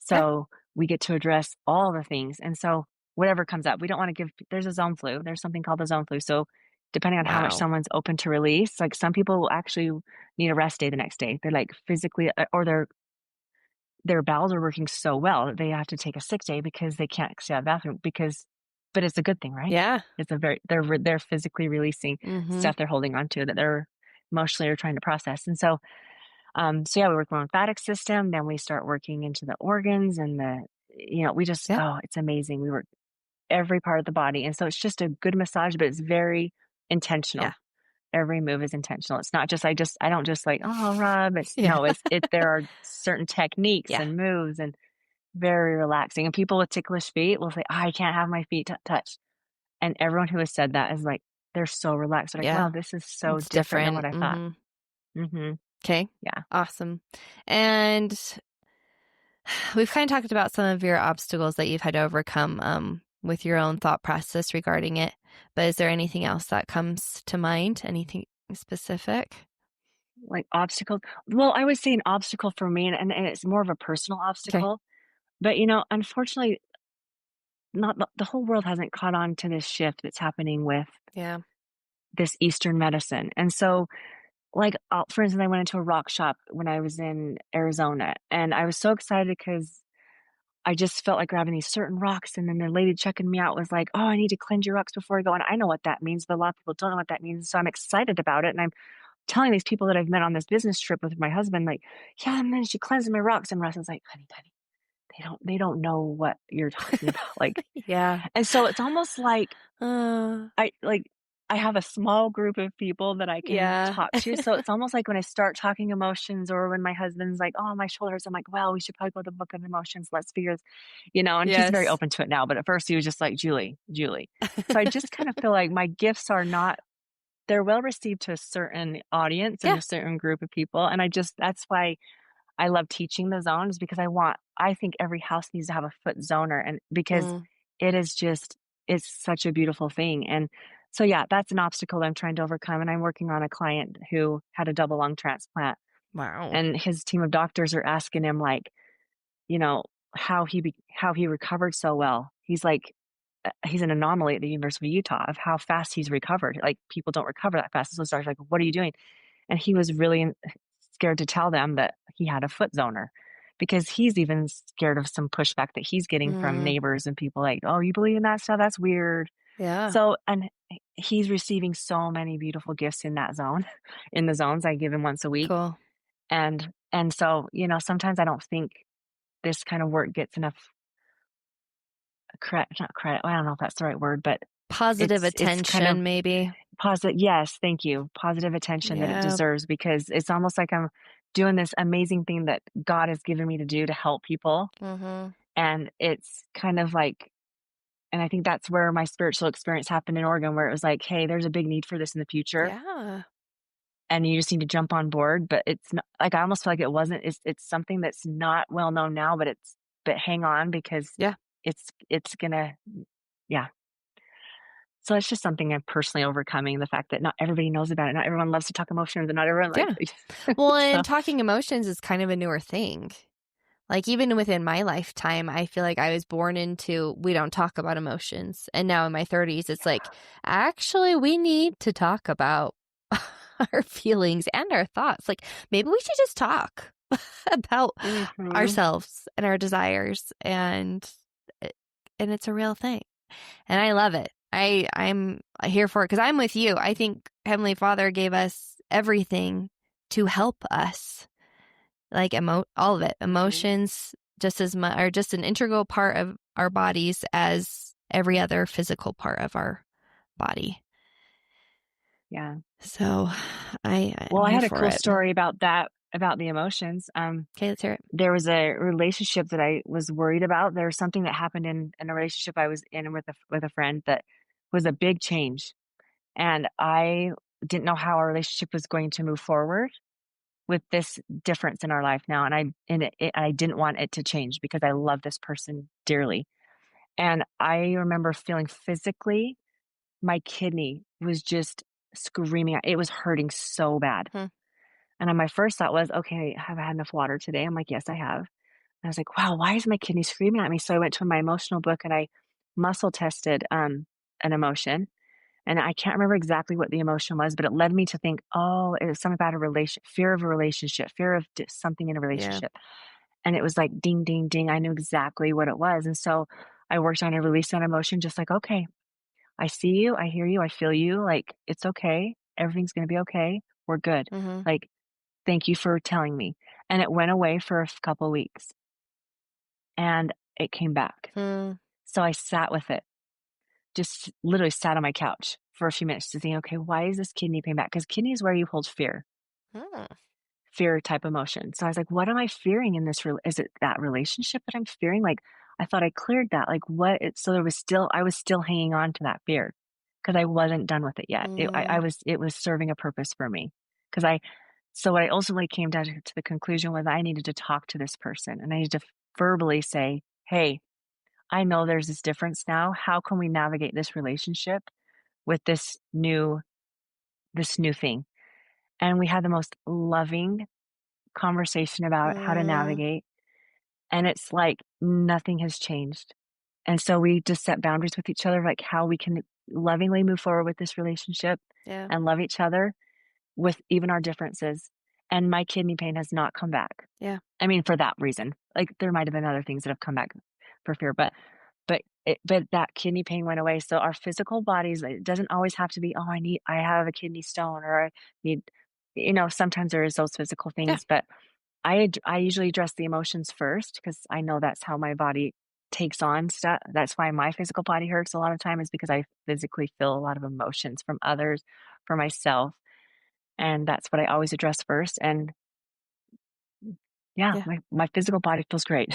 Yeah. So we get to address all the things. And so whatever comes up, we don't want to there's a zone flu. There's something called the zone flu. So depending on how much Wow. someone's open to release, like some people will actually need a rest day the next day. They're like physically, or their bowels are working so well that they have to take a sick day because they can't stay out of the bathroom but it's a good thing, right? Yeah. It's they're physically releasing Hmm. stuff they're holding on to that they're emotionally are trying to process. And so yeah, we work on the lymphatic system, then we start working into the organs and Yeah. it's amazing. We work every part of the body. And so it's just a good massage, but it's very Yeah. intentional. Every move is intentional. It's not just, I don't just like, oh, rub. Yeah. There are certain techniques Yeah. and moves, and very relaxing. And people with ticklish feet will say, "Oh, I can't have my feet touched." And everyone who has said that is like, they're so relaxed. They're like, wow, Yeah. this is so It's different than what different. I thought. Hmm. Okay. Yeah. Awesome. And we've kind of talked about some of your obstacles that you've had to overcome with your own thought process regarding it. But is there anything else that comes to mind? Anything specific? Like obstacles. Well, I would say an obstacle for me, and it's more of a personal Okay. obstacle. But, unfortunately, not the whole world hasn't caught on to this shift that's happening with Yeah. this Eastern medicine. And so, like, for instance, I went into a rock shop when I was in Arizona, and I was so excited because I just felt like grabbing these certain rocks. And then the lady checking me out was like, "Oh, I need to cleanse your rocks before I go." And I know what that means, but a lot of people don't know what that means. So I'm excited about it. And I'm telling these people that I've met on this business trip with my husband, like, "Yeah, I'm going to cleanse my rocks." And Russell's like, "Honey, they don't know what you're talking about." Like, Yeah. and so it's almost like Uh, I like I have a small group of people that I can yeah. talk to. So it's almost like when I start talking emotions, or when my husband's like, "Oh, my shoulders," I'm like, "Well, we should probably go to the book of emotions. Let's figure this," and he's very Yes. open to it now. But at first he was just like, "Julie, Julie." So I just kind of feel like my gifts are not, they're well received to a certain audience and Yeah. a certain group of people. And that's why I love teaching the zones, because I think every house needs to have a foot zoner, and because Mm, it is just, it's such a beautiful thing. And so, yeah, that's an obstacle I'm trying to overcome. And I'm working on a client who had a double lung transplant, wow. and his team of doctors are asking him, like, you know, how he recovered so well. He's like, he's an anomaly at the University of Utah of how fast he's recovered. Like, people don't recover that fast. So it's like, "What are you doing?" And he was really scared to tell them that he had a foot zoner, because he's even scared of some pushback that he's getting from Mm, neighbors and people, like, "Oh, you believe in that stuff? That's weird." yeah. So, and he's receiving so many beautiful gifts in that zone, in the zones I give him once a week. Cool. And so, sometimes I don't think this kind of work gets enough credit, not credit. I don't know if that's the right word, but Positive it's kind of attention, maybe. positive. Yes, thank you. Positive attention that it Yeah. deserves, because it's almost like I'm doing this amazing thing that God has given me to do to help people. Mm-hmm. And it's kind of like, and I think that's where my spiritual experience happened in Oregon, where it was like, "Hey, there's a big need for this in the future, Yeah. and you just need to jump on board." But it's not like, I almost feel like it wasn't, it's something that's not well known now, but but hang on, because Yeah. it's gonna, yeah. So it's just something I'm personally overcoming, the fact that not everybody knows about it. Not everyone loves to talk emotions, and not everyone like, Yeah. Well, so and talking emotions is kind of a newer thing. Like, even within my lifetime, I feel like I was born into, we don't talk about emotions. And now in my 30s, it's like, actually, we need to talk about our feelings and our thoughts. Like, maybe we should just talk about mhm. ourselves and our desires. And it's a real thing. And I love it. I'm here for it because I'm with you. I think Heavenly Father gave us everything to help us, like all of it, Mhm. emotions, just as much, are just an integral part of our bodies as every other physical part of our body. Yeah. So I'm Well, I here had a for cool it. story about that, about the emotions. Okay, let's hear it. There was a relationship that I was worried about. There was something that happened in a relationship I was in with a friend that was a big change, and I didn't know how our relationship was going to move forward with this difference in our life now. And I didn't want it to change, because I love this person dearly. And I remember feeling physically, my kidney was just screaming. It was hurting so bad. Hmm. And then my first thought was, "Okay, have I had enough water today?" I'm like, "Yes, I have." And I was like, "Wow, why is my kidney screaming at me?" So I went to my emotional book and I muscle tested an emotion. And I can't remember exactly what the emotion was, but it led me to think, oh, it was something about a relation, fear of a relationship, fear of something in a Yeah. relationship. And it was like ding, ding, ding. I knew exactly what it was. And so I worked on a release that emotion, just like, okay, I see you, I hear you, I feel you. Like, it's okay. Everything's going to be okay. We're good. Mm-hmm. Like, thank you for telling me. And it went away for a couple weeks and it came back. Hmm. So I sat with it, just literally sat on my couch for a few minutes to think, okay, why is this kidney pain back? Because kidney is where you hold fear. Hmm. fear type emotion. So I was like, what am I fearing in this? Is it that relationship that I'm fearing? Like, I thought I cleared that. Like, what? So I was still hanging on to that fear because I wasn't done with it yet. Mm, It was serving a purpose for me. Because so what I ultimately came down to the conclusion was I needed to talk to this person and I needed to verbally say, hey, I know there's this difference now. How can we navigate this relationship with this new thing? And we had the most loving conversation about how to mm, navigate. And it's like nothing has changed. And so we just set boundaries with each other, like how we can lovingly move forward with this relationship yeah, and love each other with even our differences. And my kidney pain has not come back. yeah, I mean, for that reason, like there might have been other things that have come back for fear, but that kidney pain went away. So our physical bodies, it doesn't always have to be, oh, I have a kidney stone or I need, sometimes there is those physical yeah, things, but I usually address the emotions first because I know that's how my body takes on stuff. That's why my physical body hurts a lot of time is because I physically feel a lot of emotions from others, for myself, and that's what I always address first. And yeah, yeah. my physical body feels great.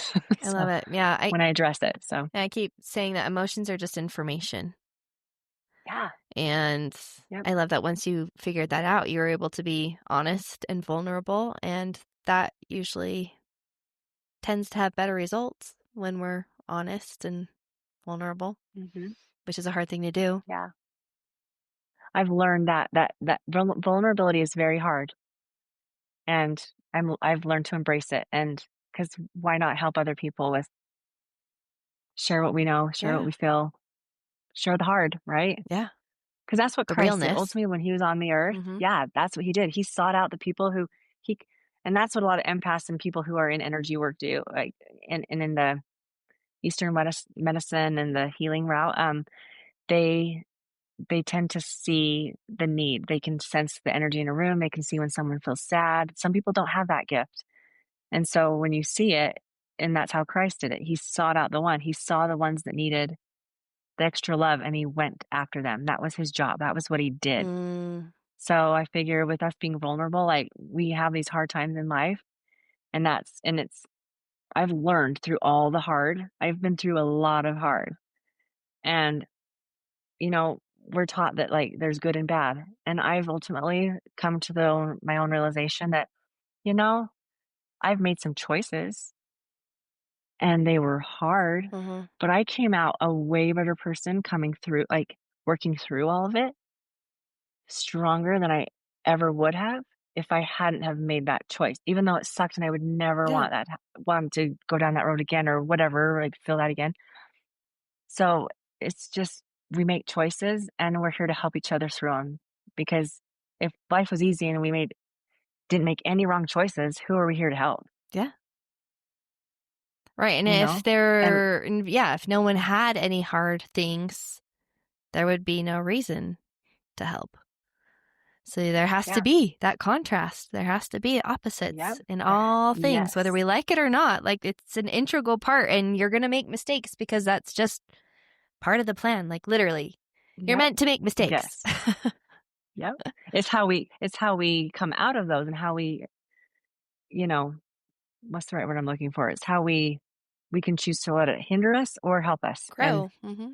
I love So it. Yeah, when I address it, so I keep saying that emotions are just information. yeah, And yep, I love that once you figured that out, you were able to be honest and vulnerable. And that usually tends to have better results when we're honest and vulnerable, hmm which is a hard thing to do. yeah. I've learned that vulnerability is very hard, and I've learned to embrace it. And because why not help other people with share what we know, share what Yeah. we feel, share the hard, right? Yeah. Because that's what The Christ did. realness. Ultimately, when he was on the earth, Mm-hmm. yeah, that's what he did. He sought out the people who he, and that's what a lot of empaths and people who are in energy work do, like, and in the Eastern medicine and the healing route. They they tend to see the need. They can sense the energy in a room. They can see when someone feels sad. Some people don't have that gift. And so when you see it, and that's how Christ did it, he sought out the one. He saw the ones that needed the extra love and he went after them. That was his job. That was what he did. Mm, So I figure with us being vulnerable, like we have these hard times in life and it's I've learned through all the hard. I've been through a lot of hard. And we're taught that like there's good and bad. And I've ultimately come to my own realization that, you know, I've made some choices and they were hard, mm-hmm. but I came out a way better person coming through, like working through all of it, stronger than I ever would have if I hadn't have made that choice, even though it sucked and I would never Yeah. want to go down that road again or whatever, like feel that again. So it's just we make choices and we're here to help each other through them because if life was easy and we didn't make any wrong choices, who are we here to help? Yeah. Right. And You if know? And if no one had any hard things, there would be no reason to help. So there has to yeah, be that contrast. There has to be yep. opposites in all things, whether Yes. we like it or not. Like it's an integral part, and you're going to make mistakes because that's just part of the plan. Like literally, you're Yep. meant to make mistakes. Yes. Yep. It's how we come out of those and how we, you know, what's the right word I'm looking for? It's how we can choose to let it hinder us or help us Grow. Mm-hmm.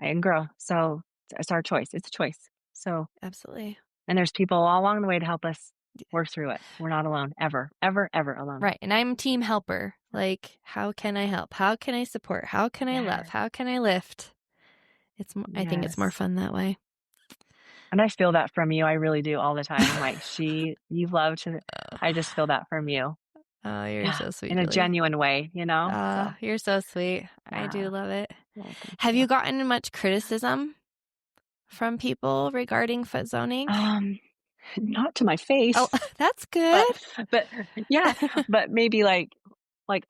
and grow. So it's our choice. It's a choice. So Absolutely. and there's people all along the way to help us work through it. We're not alone ever, ever, ever alone. Right. And I'm team helper. Like, how can I help? How can I support? How can I love? Yes. How can I lift? I think it's more Yes. fun that way. And I feel that from you. I really do all the time. I'm like, you've loved to, I just feel that from you. Oh, you're Yeah. so sweet, In a Julie. genuine way, So, You're so sweet. I yeah. do love it. Well, thank Have you. you gotten much criticism from people regarding foot zoning? Um, Not to my Oh, face, that's but, good. but yeah, but maybe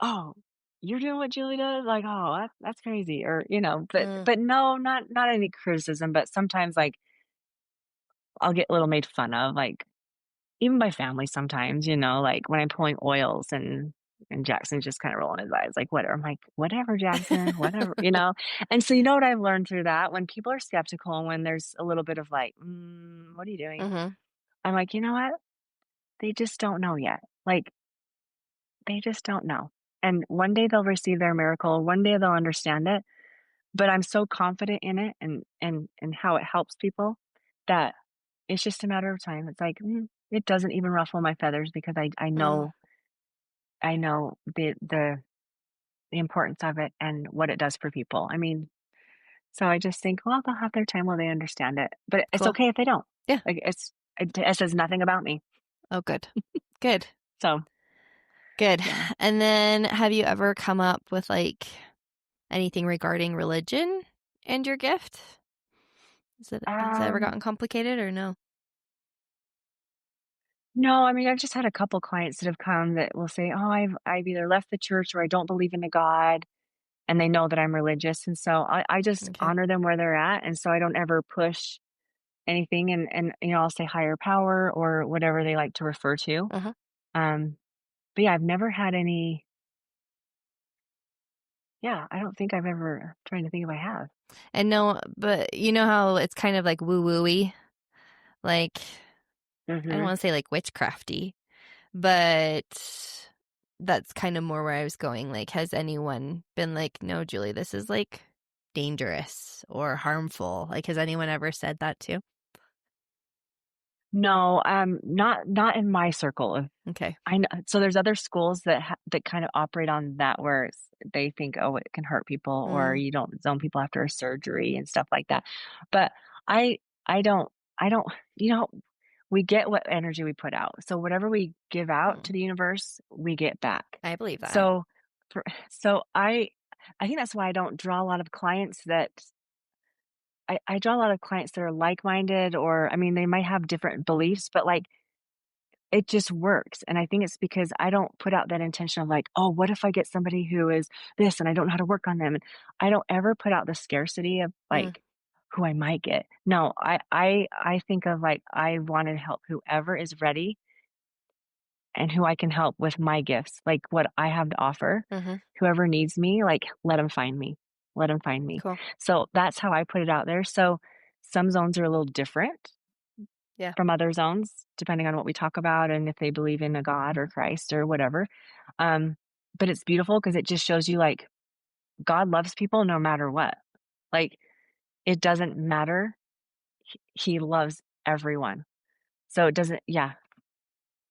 oh, you're doing what Julie does? Like, oh, that's crazy. Or, Mm, but no, not any criticism, but sometimes like I'll get a little made fun of, like, even by family sometimes, like when I'm pulling oils and Jackson's just kind of rolling his eyes, like, whatever. I'm like, whatever, Jackson, whatever. And so, what I've learned through that when people are skeptical and when there's a little bit of like, what are you doing? mm-hmm. I'm like, you know what? they just don't know yet. Like, they just don't know. And one day they'll receive their miracle, one day they'll understand it, but I'm so confident in it and how it helps people that it's just a matter of time. It's like, it doesn't even ruffle my feathers because Mm, I know the importance of it and what it does for people. I mean, so I just think, well, they'll have their time while they understand it, but it's cool. okay if they don't. Yeah. Like, it says nothing about me. Oh, good. Good. So, Good. yeah. And then have you ever come up with like anything regarding religion and your gift? Has it ever Um, gotten complicated or no? no, I mean, I've just had a couple clients that have come that will say, "Oh, I've either left the church or I don't believe in a God," and they know that I'm religious, and so I just Okay. honor them where they're at, and so I don't ever push anything, and I'll say higher power or whatever they like to refer to. Uh-huh. Um, but yeah, I've never had any. Yeah, I don't think I've ever. I'm trying to think if I have. And no, but you know how it's kind of like woo-woo-y? Like, I don't Hmm. want to say like witchcrafty, but that's kind of more where I was going. Like, has anyone been like, no, Julie, this is like dangerous or harmful? Like, has anyone ever said that too? No, not in my circle of. Okay. I know, so there's other schools that kind of operate on that where they think, oh, it can hurt people or Mm, you don't zone people after a surgery and stuff like that. But I I don't I don't you know we get what energy we put out. So whatever we give out mm. to the universe, we get back. I believe that. So for, so I think that's why I don't draw a lot of clients that I draw a lot of clients that are like-minded or I mean they might have different beliefs, but like it just works, and I think it's because I don't put out that intention of like, "Oh, what if I get somebody who is this and I don't know how to work on them?" And I don't ever put out the scarcity of, Mm, like, who I might get. No, I think of, like, I wanna help whoever is ready and who I can help with my gifts, like, what I have to offer. mm-hmm. Whoever needs me, like, let them find me. Let them find me. Cool. So, that's how I put it out there. So, some zones are a little different Yeah. from other zones, depending on what we talk about and if they believe in a God or Christ or whatever. Um, but it's beautiful because it just shows you like God loves people no matter what. Like it doesn't matter. He loves everyone. So it doesn't, yeah.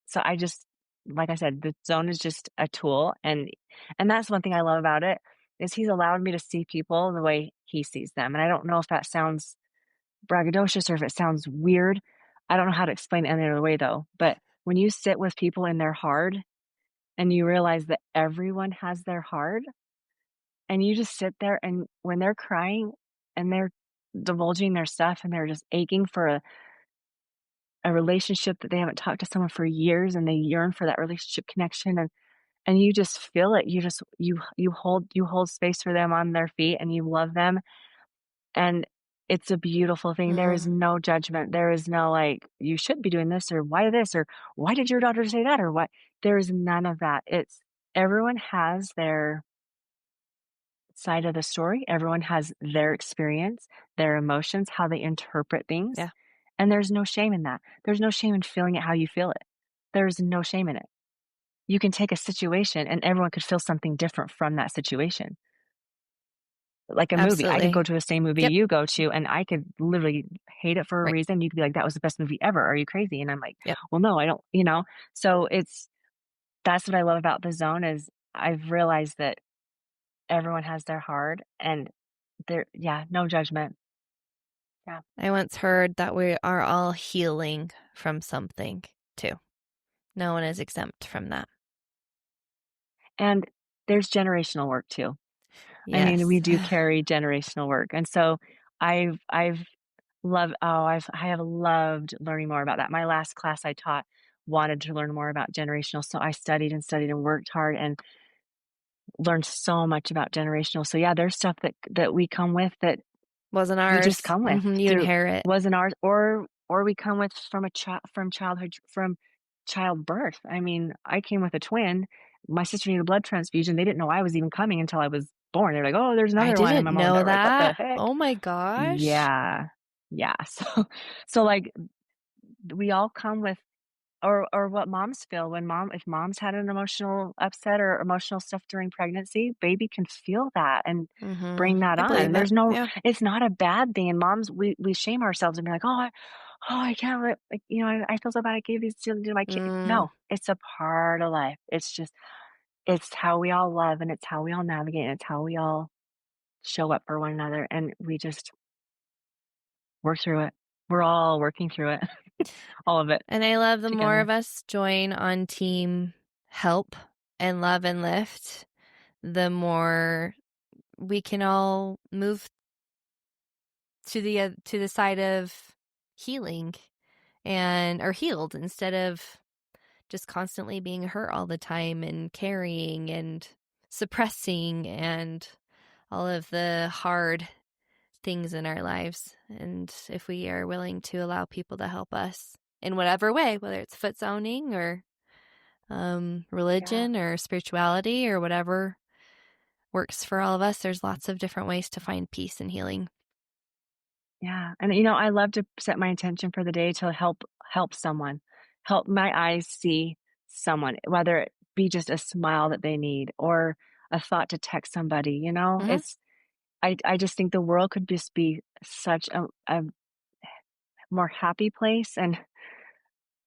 So I just, like I said, the zone is just a tool. And that's one thing I love about it is he's allowed me to see people the way he sees them. And I don't know if that sounds braggadocious or if it sounds weird. I don't know how to explain it any other way though. But when you sit with people in their hard and you realize that everyone has their hard and you just sit there and when they're crying and they're divulging their stuff and they're just aching for a relationship that they haven't talked to someone for years and they yearn for that relationship connection and you just feel it. You just you hold space for them on their feet and you love them. And it's a beautiful thing. There is Mm, no judgment. There is no like, you should be doing this or why this or why did your daughter say that or what? There is none of that. It's everyone has their side of the story. Everyone has their experience, their emotions, how they interpret things. yeah. And there's no shame in that. There's no shame in feeling it how you feel it. There's no shame in it. You can take a situation and everyone could feel something different from that situation. Like a movie, I could Absolutely. go to the same movie Yep. you go to, and I could literally hate it for a Right. reason. You could be like, "That was the best movie ever. Are you crazy?" And I'm like, Yep. "Well, no, I don't," you know? So that's what I love about the zone is I've realized that everyone has their hard and yeah, no judgment. Yeah. I once heard that we are all healing from something too. No one is exempt from that. And there's generational work too. I mean, Yes. we do carry generational work. And so I've I have loved learning more about that. My last class I taught wanted to learn more about generational. So I studied and studied and worked hard and learned so much about generational. So yeah, there's stuff that we come with that Wasn't we just ours. come with You through inherit. wasn't ours or we come with from a child from childhood from childbirth. I mean, I came with a twin. My sister needed a blood transfusion. They didn't know I was even coming until I was born. They're like, "Oh, there's I another one." And didn't my mom and know dad were like, "What the that. heck?" Oh my gosh. Yeah. Yeah. So like we all come with or what moms feel when if mom's had an emotional upset or emotional stuff during pregnancy, baby can feel that and bring that I on. believe And it. there's no, Yeah. it's not a bad thing. And moms, we shame ourselves and be like, I can't, like, I feel so bad. I gave these to my kid. Mm. No, it's a part of life. It's just, it's how we all love and it's how we all navigate and it's how we all show up for one another. And we just work through it. We're all working through it, all of it And I love the more together. of us join on team help and love and lift, the more we can all move to the side of healing and or healed instead of just constantly being hurt all the time and carrying and suppressing and all of the hard things in our lives. And if we are willing to allow people to help us in whatever way, whether it's foot zoning or Yeah. religion or spirituality or whatever works for all of us, there's lots of different ways to find peace and healing. Yeah, and, I love to set my intention for the day to help someone, help my eyes see someone, whether it be just a smile that they need or a thought to text somebody, Mm-hmm. It's I just think the world could just be such a more happy place and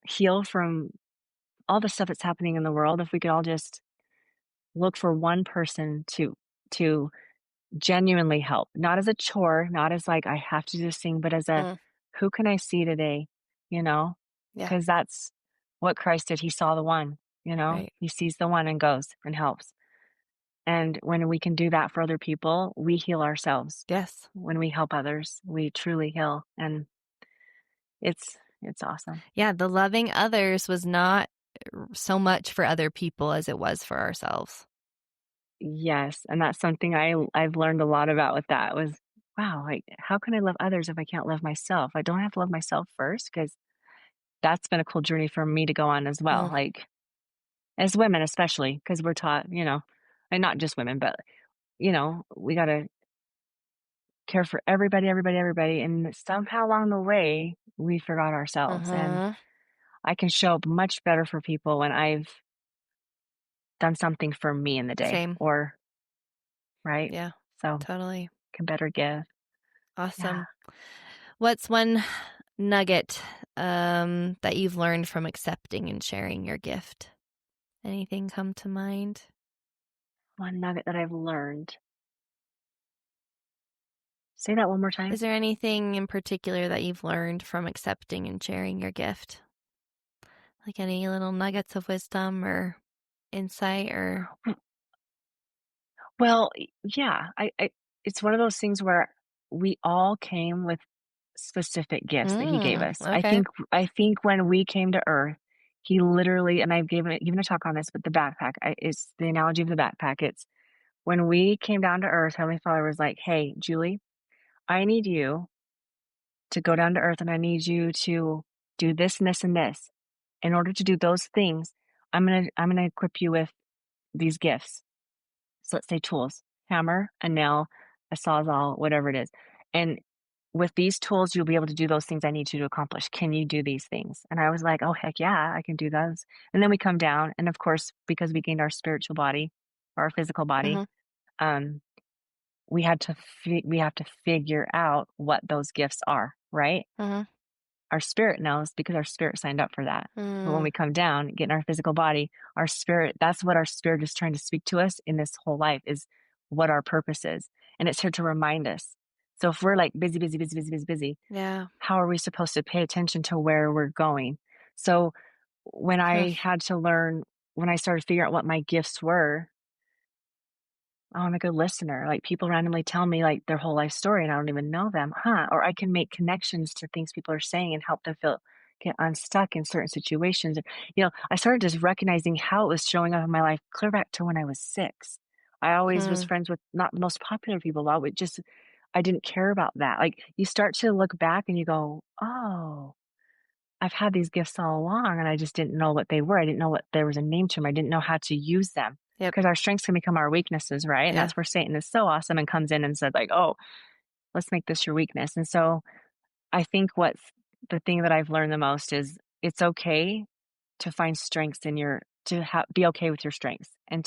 heal from all the stuff that's happening in the world if we could all just look for one person to genuinely help, not as a chore, not as like, I have to do this thing, but as a, Mm, who can I see today? You know, yeah, because that's what Christ did. He saw the one, right. he sees the one and goes and helps. And when we can do that for other people, we heal ourselves. Yes. When we help others, we truly heal. And it's awesome. Yeah, the loving others was not so much for other people as it was for ourselves. Yes. And that's something I've learned a lot about with that was, wow, like how can I love others if I can't love myself? I don't have to love myself first because that's been a cool journey for me to go on as well, Mm, like, as women especially, because 'cause we're taught, and not just women, but, we gotta care for everybody, everybody, everybody, and somehow along the way, we forgot ourselves, and mm-hmm. I can show up much better for people when I've done something for me in the day Same. or right? Yeah, So, totally. can better give. Yeah. Awesome. What's one nugget that you've learned from accepting and sharing your gift? Anything come to mind? One nugget that I've learned. Say that one more Is time. there anything in particular that you've learned from accepting and sharing your gift? Like any little nuggets of wisdom or insight or Well, yeah, I it's one of those things where we all came with specific gifts that he gave us. I okay. think I think when we came to Earth, he literally, and I've given a talk on this, but the backpack is the analogy of the backpack. It's when we came down to Earth, Heavenly Father was like, "Hey, Julie, I need you to go down to Earth, and I need you to do this and this and this. In order to do those things, I'm gonna equip you with these gifts." So let's say tools, hammer, a nail, a sawzall, whatever it is. And with these tools, you'll be able to do those things I need you to accomplish. Can you do these things? And I was like, oh, heck yeah, I can do those. And then we come down. And of course, because we gained our spiritual body or our physical body, Mm-hmm. um, we have to figure out what those gifts are, right? Mm-hmm. Our spirit knows because our spirit signed up for that. But when Mm, we come down, get in our physical body, our spirit, that's what our spirit is trying to speak to us in this whole life is what our purpose is. And it's here to remind us. So if we're like busy, busy, busy, busy, busy, busy, yeah. how are we supposed to pay attention to where we're going? So when Hmm. I had to learn, when I started figuring out what my gifts were, oh, I'm a good listener. Like people randomly tell me like their whole life story and I don't even know them, huh? Or I can make connections to things people are saying and help them get unstuck in certain situations. I started just recognizing how it was showing up in my life clear back to when I was 6. I always was Hmm. friends with not the most popular people. I didn't care about that. Like you start to look back and you go, oh, I've had these gifts all along and I just didn't know what they were. I didn't know what there was a name to them. I didn't know how to use them Yep. because our strengths can become our weaknesses, right? And Yeah. that's where Satan is so awesome and comes in and said like, "Oh, let's make this your weakness." And so I think what's the thing that I've learned the most is it's okay to find strengths in be okay with your strengths and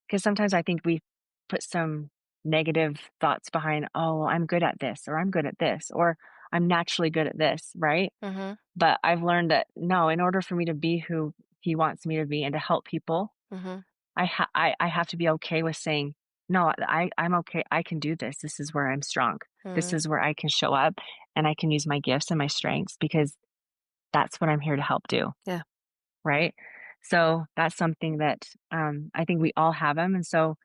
because sometimes I think we put some negative thoughts behind, oh, well, I'm good at this, or I'm good at this, or I'm naturally good at this, right? Mm-hmm. But I've learned that no, in order for me to be who he wants me to be and to help people, Mm-hmm. I have to be okay with saying, no, I'm okay. I can do this. This is where I'm strong. This Mm. is where I can show up and I can use my gifts and my strengths because that's what I'm here to help do. Yeah. Right. So that's something that I think we all have them. And so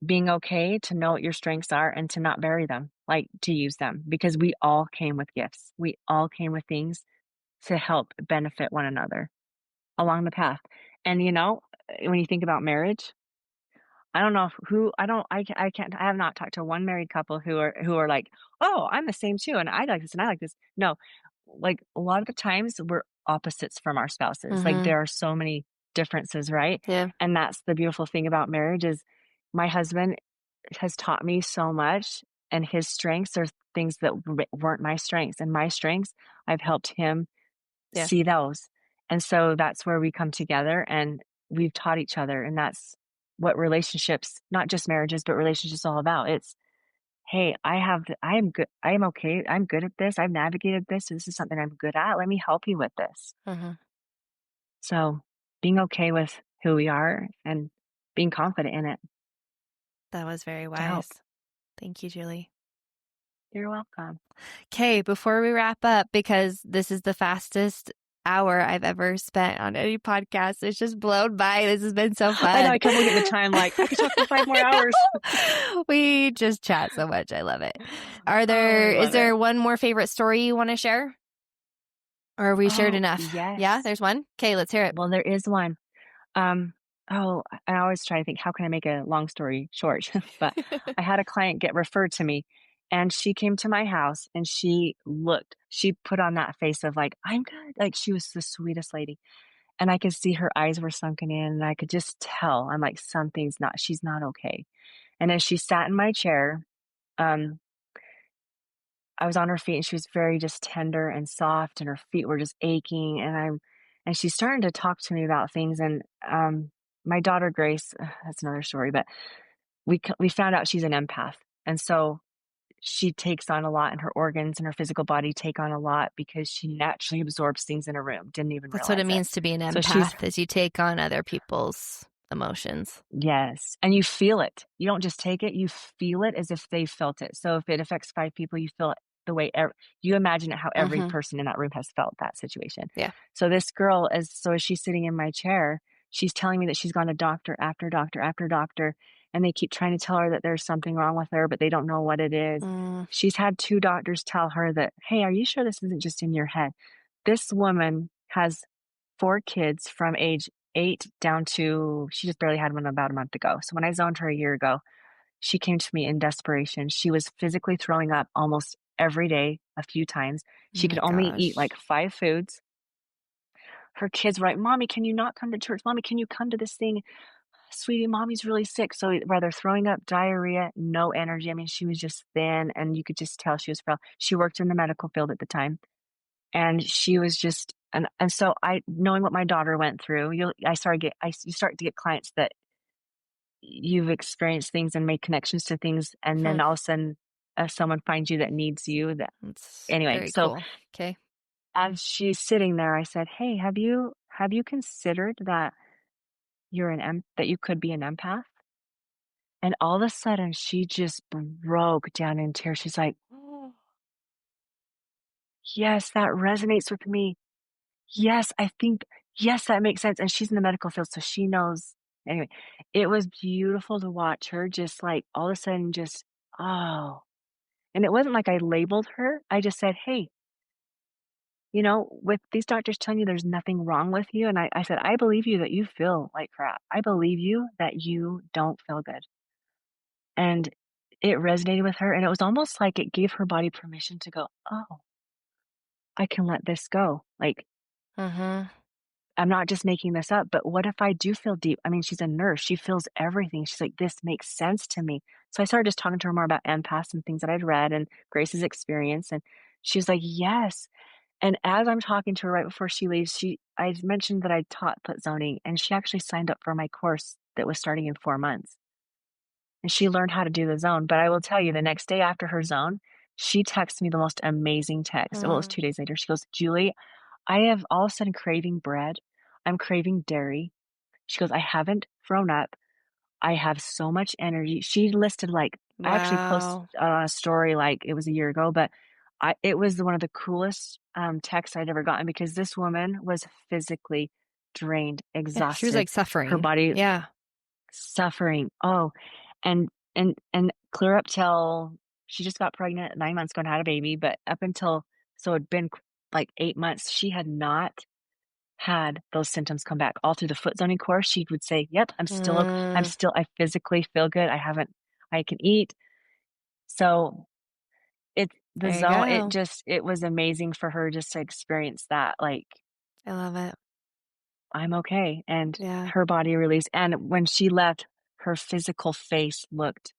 being okay to know what your strengths are and to not bury them, like to use them because we all came with gifts. We all came with things to help benefit one another along the path. And, when you think about marriage, I don't know who I don't I can't I have not talked to one married couple who are like, "Oh, I'm the same too, and I like this and I like this." No. Like a lot of the times we're opposites from our spouses. Like Mm-hmm. there are so many differences, right? Yeah. And that's the beautiful thing about marriage is my husband has taught me so much and his strengths are things that weren't my strengths and my strengths I've helped him Yeah. see those. And so that's where we come together and we've taught each other. And that's what relationships, not just marriages, but relationships all about. It's, hey, I am good. I am okay. I'm good at this. I've navigated this. This is something I'm good at. Let me help you with this. Mm-hmm. So being okay with who we are and being confident in it That was very to help. wise. Thank you, Julie. You're welcome. Okay, before we wrap up, because this is the fastest hour I've ever spent on any podcast. It's just blown by. This has been so fun. I know. I kept looking at the time like I could talk for 5 more hours. We just chat so much. I love it. Is Love there it. one more favorite story you want to share? Or have we shared enough? Yes. Yeah, there's one. Okay, let's hear it. Well, there is one. Um, I always try to think, how can I make a long story short? But I had a client get referred to me and she came to my house and she put on that face of like, I'm good. Like she was the sweetest lady. And I could see her eyes were sunken in and I could just tell, I'm like, she's not okay. And as she sat in my chair, um, I was on her feet and she was very just tender and soft and her feet were just aching and she's starting to talk to me about things and my daughter Grace, that's another story, but we found out she's an empath. And so she takes on a lot and her organs and her physical body take on a lot because she naturally absorbs things in a room, didn't even That's what it realize it. means to be an So she's empath, is you take on other people's emotions. Yes, and you feel it. You don't just take it, you feel it as if they felt it. So if it affects 5 people, you feel it the way you imagine it how every Mm-hmm. person in that room has felt that situation. Yeah. So this girl as she's sitting in my chair, she's telling me that she's gone to doctor after doctor after doctor, and they keep trying to tell her that there's something wrong with her, but they don't know what it is. Mm, She's had 2 doctors tell her that, "Hey, are you sure this isn't just in your head?" This woman has 4 kids from age 8 down to she just barely had one about a month ago. So when I zoned her a year ago, she came to me in desperation. She was physically throwing up almost every day, a few times. oh She could my only eat gosh. like 5 foods. Her kids were like, "Mommy, can you not come to church? Mommy, can you come to this thing? Sweetie, mommy's really sick." So whether throwing up, diarrhea, no energy. I mean, she was just thin and you could just tell she was frail. She worked in the medical field at the time. And she was just and so I knowing what my daughter went through, you start to get clients that you've experienced things and made connections to things, and Hmm. then all of a sudden, someone finds you that needs you that That's anyway, very so cool. Okay. as she's sitting there, I said, "Hey, have you considered that that you could be an empath?" And all of a sudden, she just broke down in tears. She's like, "Oh, yes, that resonates with me. Yes, I think yes, that makes sense, and she's in the medical field, so she knows anyway, it was beautiful to watch her just, like, all of a sudden just, "Oh," and it wasn't like I labeled her, I just said, "Hey, with these doctors telling you there's nothing wrong with you," and I said, "I believe you that you feel like crap. I believe you that you don't feel good." And it resonated with her, and it was almost like it gave her body permission to go, "Oh, I can let this go." Like, Mm-hmm. I'm not just making this up, but what if I do feel deep? I mean, she's a nurse. She feels everything. She's like, this makes sense to me. So I started just talking to her more about empaths and things that I'd read and Grace's experience. And she was like, yes. And as I'm talking to her right before she leaves, I mentioned that I taught foot zoning, and she actually signed up for my course that was starting in 4 months. And she learned how to do the zone. But I will tell you, the next day after her zone, she texted me the most amazing text. Well, it was 2 days later. She goes, "Julie, I have all of a sudden craving bread. I'm craving dairy." She goes, "I haven't thrown up. I have so much energy." She listed, like, I actually posted Wow. a story, like, it was a year ago, but it was one of the coolest, texts I'd ever gotten because this woman was physically drained, Yeah, she was exhausted, like her suffering. body Yeah. suffering. Oh, and clear up till she just got pregnant at 9 months ago and had a baby, but up until so it'd been, like, 8 months, she had not had those symptoms come back. All through the foot zoning course, she would say, "Yep, Mm, I physically feel good. I can eat." So, the there you zone, go. it was amazing for her just to experience that, like, I love it. "I'm okay," and Yeah. her body released, and when she left, her physical face looked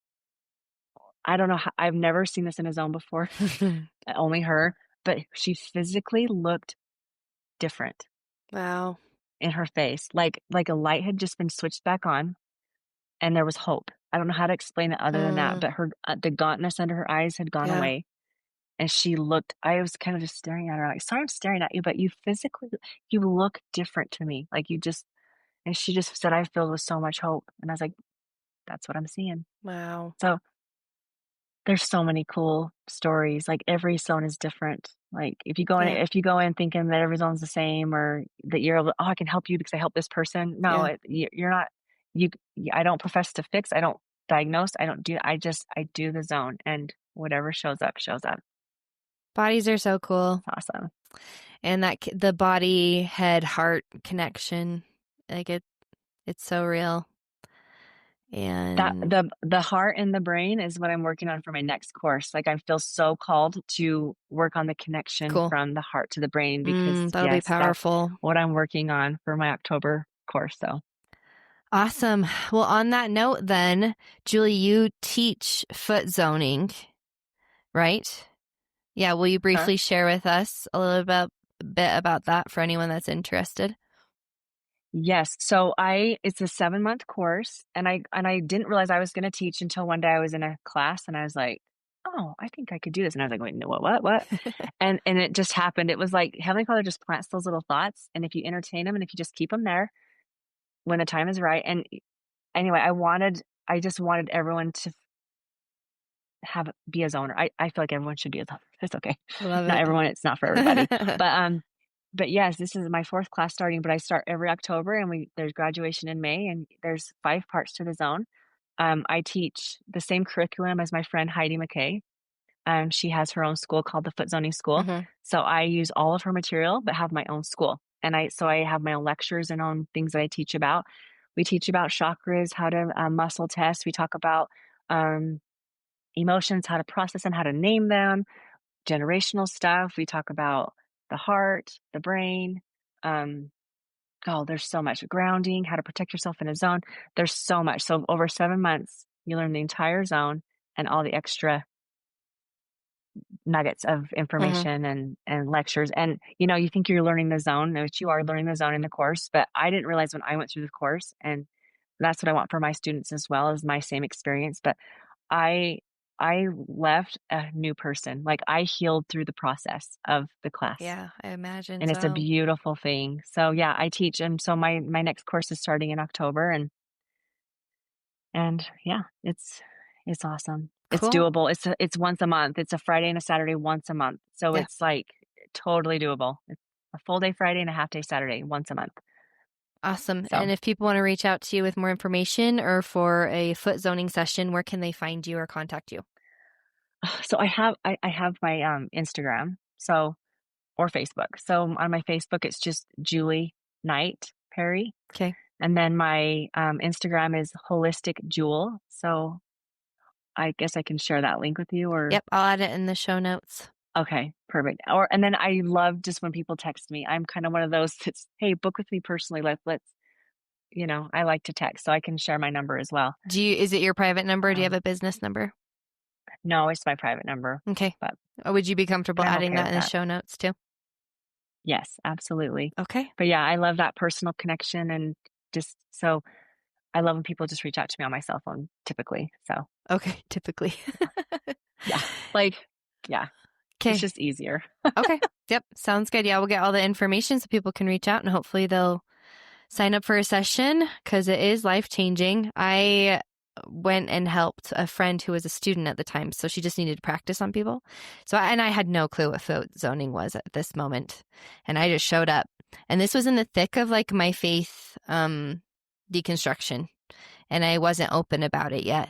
I don't know how I've never seen this in a zone before, only her, but she physically looked different Wow. in her face, like a light had just been switched back on. And there was hope. I don't know how to explain it other than that, Mm, but her the gauntness under her eyes had gone yeah. away, and she looked I was kind of just staring at her like, "Sorry I'm staring at you, but you look different to me." Like, you just and she just said, "I filled with so much hope." And I was like, "That's what I'm seeing." Wow. So, there's so many cool stories, like, every zone is different. Like, Yeah. if you go in thinking that every zone's the same or that you're able "Oh, I can help you because I helped this person." No, Yeah. you're not you I don't profess to fix, I don't diagnose, I do the zone, and whatever shows up, shows up. Bodies are so cool. It's awesome. And the body head heart connection, like it's so real. That And the heart and the brain is what I'm working on for my next course. Like, I feel so called to work on the connection cool. from the heart to the brain because, That'll be yes, that's powerful. what I'm working on for my October course, so Awesome. Well, on that note, then, Julie, you teach foot zoning, right? Yeah. Will you Huh? briefly share with us a little bit about that for anyone that's interested? Yes. So it's a 7-month course, and I didn't realize I was gonna teach until one day I was in a class and I was like, "Oh, I think I could do this." And I was like, "Wait, no, what?" And it just happened. It was like Heavenly Father just plants those little thoughts, and if you entertain them and if you just keep them there when the time is right and anyway, I just wanted everyone to be a zoner. I feel like everyone should be a zoner. It's okay. Love Not it. everyone, it's not for everybody. But yes, this is my 4th class starting, but I start every October and there's graduation in May and there's 5 parts to the zone. I teach the same curriculum as my friend Heidi McKay. She has her own school called the Foot Zoning School. Hmm. So I use all of her material, but have my own school. And I have my own lectures and own things that I teach about. We teach about chakras, how to muscle test. We talk about um, emotions, how to process them, how to name them, generational stuff. We talk about the heart, the brain. Um, oh, there's so much grounding, how to protect yourself in a zone. There's so much. So over 7 months, you learn the entire zone and all the extra nuggets of Hmm. information and lectures. And you think you're learning the zone, which you are learning the zone in the course. But I didn't realize when I went through the course, and that's what I want for my students as well as my same experience. But I I left a new person. Like, I healed through the process of the class, Yeah, I imagine and it's a so. beautiful thing. So, yeah, I teach, and so my next course is starting in October, and yeah, it's awesome. It's Cool. doable. It's once a month. It's a Friday and a Saturday once a month. So Yeah. it's, like, totally doable. It's a full day Friday and a half day Saturday once a month. Awesome. So And if people want to reach out to you with more information or for a foot zoning session, where can they find you or contact you? so I have my, Instagram, or Facebook. So on my Facebook, it's just Julie Knight Perry, Okay. and then my, Instagram is Holistic Jewel. So I guess I can share that link with you or Yep, I'll add it in the show notes. okay, perfect. And then I love just when people text me. I'm kind of one of those that's, "Hey, book with me personally. I like to text, so I can share my number as well." Is it your private number? Do you have Um, a business number? no, it's my private number, Okay. but Would you be comfortable and I'm adding okay that with in the that. show notes too? Yes, absolutely. Okay. But yeah, I love that personal connection, and just so I love when people just reach out to me on my cell phone typically. So Okay. Typically. yeah, like, yeah, it's Okay. just easier. Okay. Yep. Sounds good. Yeah. We'll get all the information so people can reach out and hopefully they'll sign up for a session because it is life-changing. I went and helped a friend who was a student at the time, so she just needed to practice on people. And I had no clue what foot zoning was at this moment, and I just showed up. And this was in the thick of like my faith deconstruction, and I wasn't open about it yet.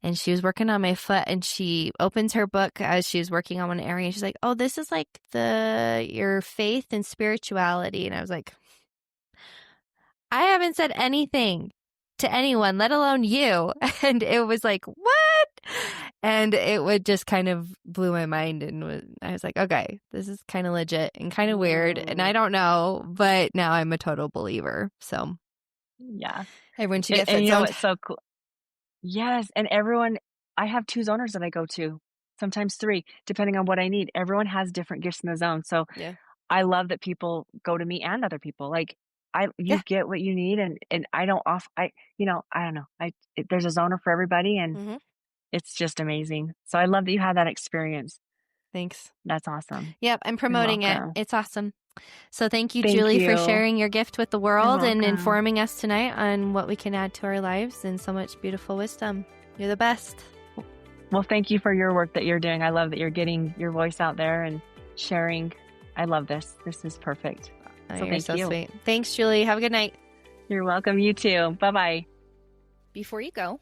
And she was working on my foot, and she opens her book as she was working on one area. And she's like, "Oh, this is like your faith and spirituality." And I was like, I haven't said anything to anyone, let alone you. And it was like, what? And it would just kind of blew my mind. And I was like, okay, this is kind of legit and kind of weird. And I don't know, but now I'm a total believer. So Yeah. everyone should And, get and foot you know zoned. what's so cool? Yes, and everyone, I have 2 zoners that I go to, sometimes 3, depending on what I need. Everyone has different gifts in the zone, so Yeah. I love that people go to me and other people. Like, you Yeah. get what you need, and I don't I don't know. There's a zoner for everybody, and Mm-hmm. it's just amazing. So I love that you had that experience. Thanks. That's awesome. Yep. I'm You're promoting it. welcome. It's awesome. So thank you, Thank Julie, for you. sharing your gift with the You're world and welcome. informing us tonight on what we can add to our lives and so much beautiful wisdom. You're the best. Well, thank you for your work that you're doing. I love that you're getting your voice out there and sharing. I love this. This is perfect. Oh, So you're thank so you. sweet. Thanks, Julie. Have a good night. You're welcome. You too. Bye-bye. Before you go,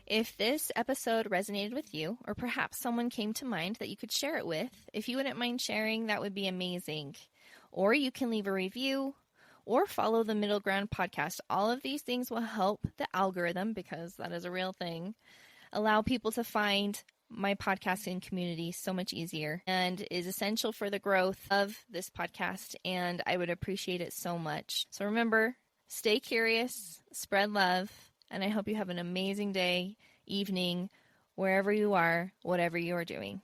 if this episode resonated with you, or perhaps someone came to mind that you could share it with, if you wouldn't mind sharing, that would be amazing. Or you can leave a review or follow the Middle Ground podcast. All of these things will help the algorithm, because that is a real thing, allow people to find my podcasting community so much easier, and is essential for the growth of this podcast, and I would appreciate it so much. So remember, stay curious, spread love, and I hope you have an amazing day, evening, wherever you are, whatever you are doing.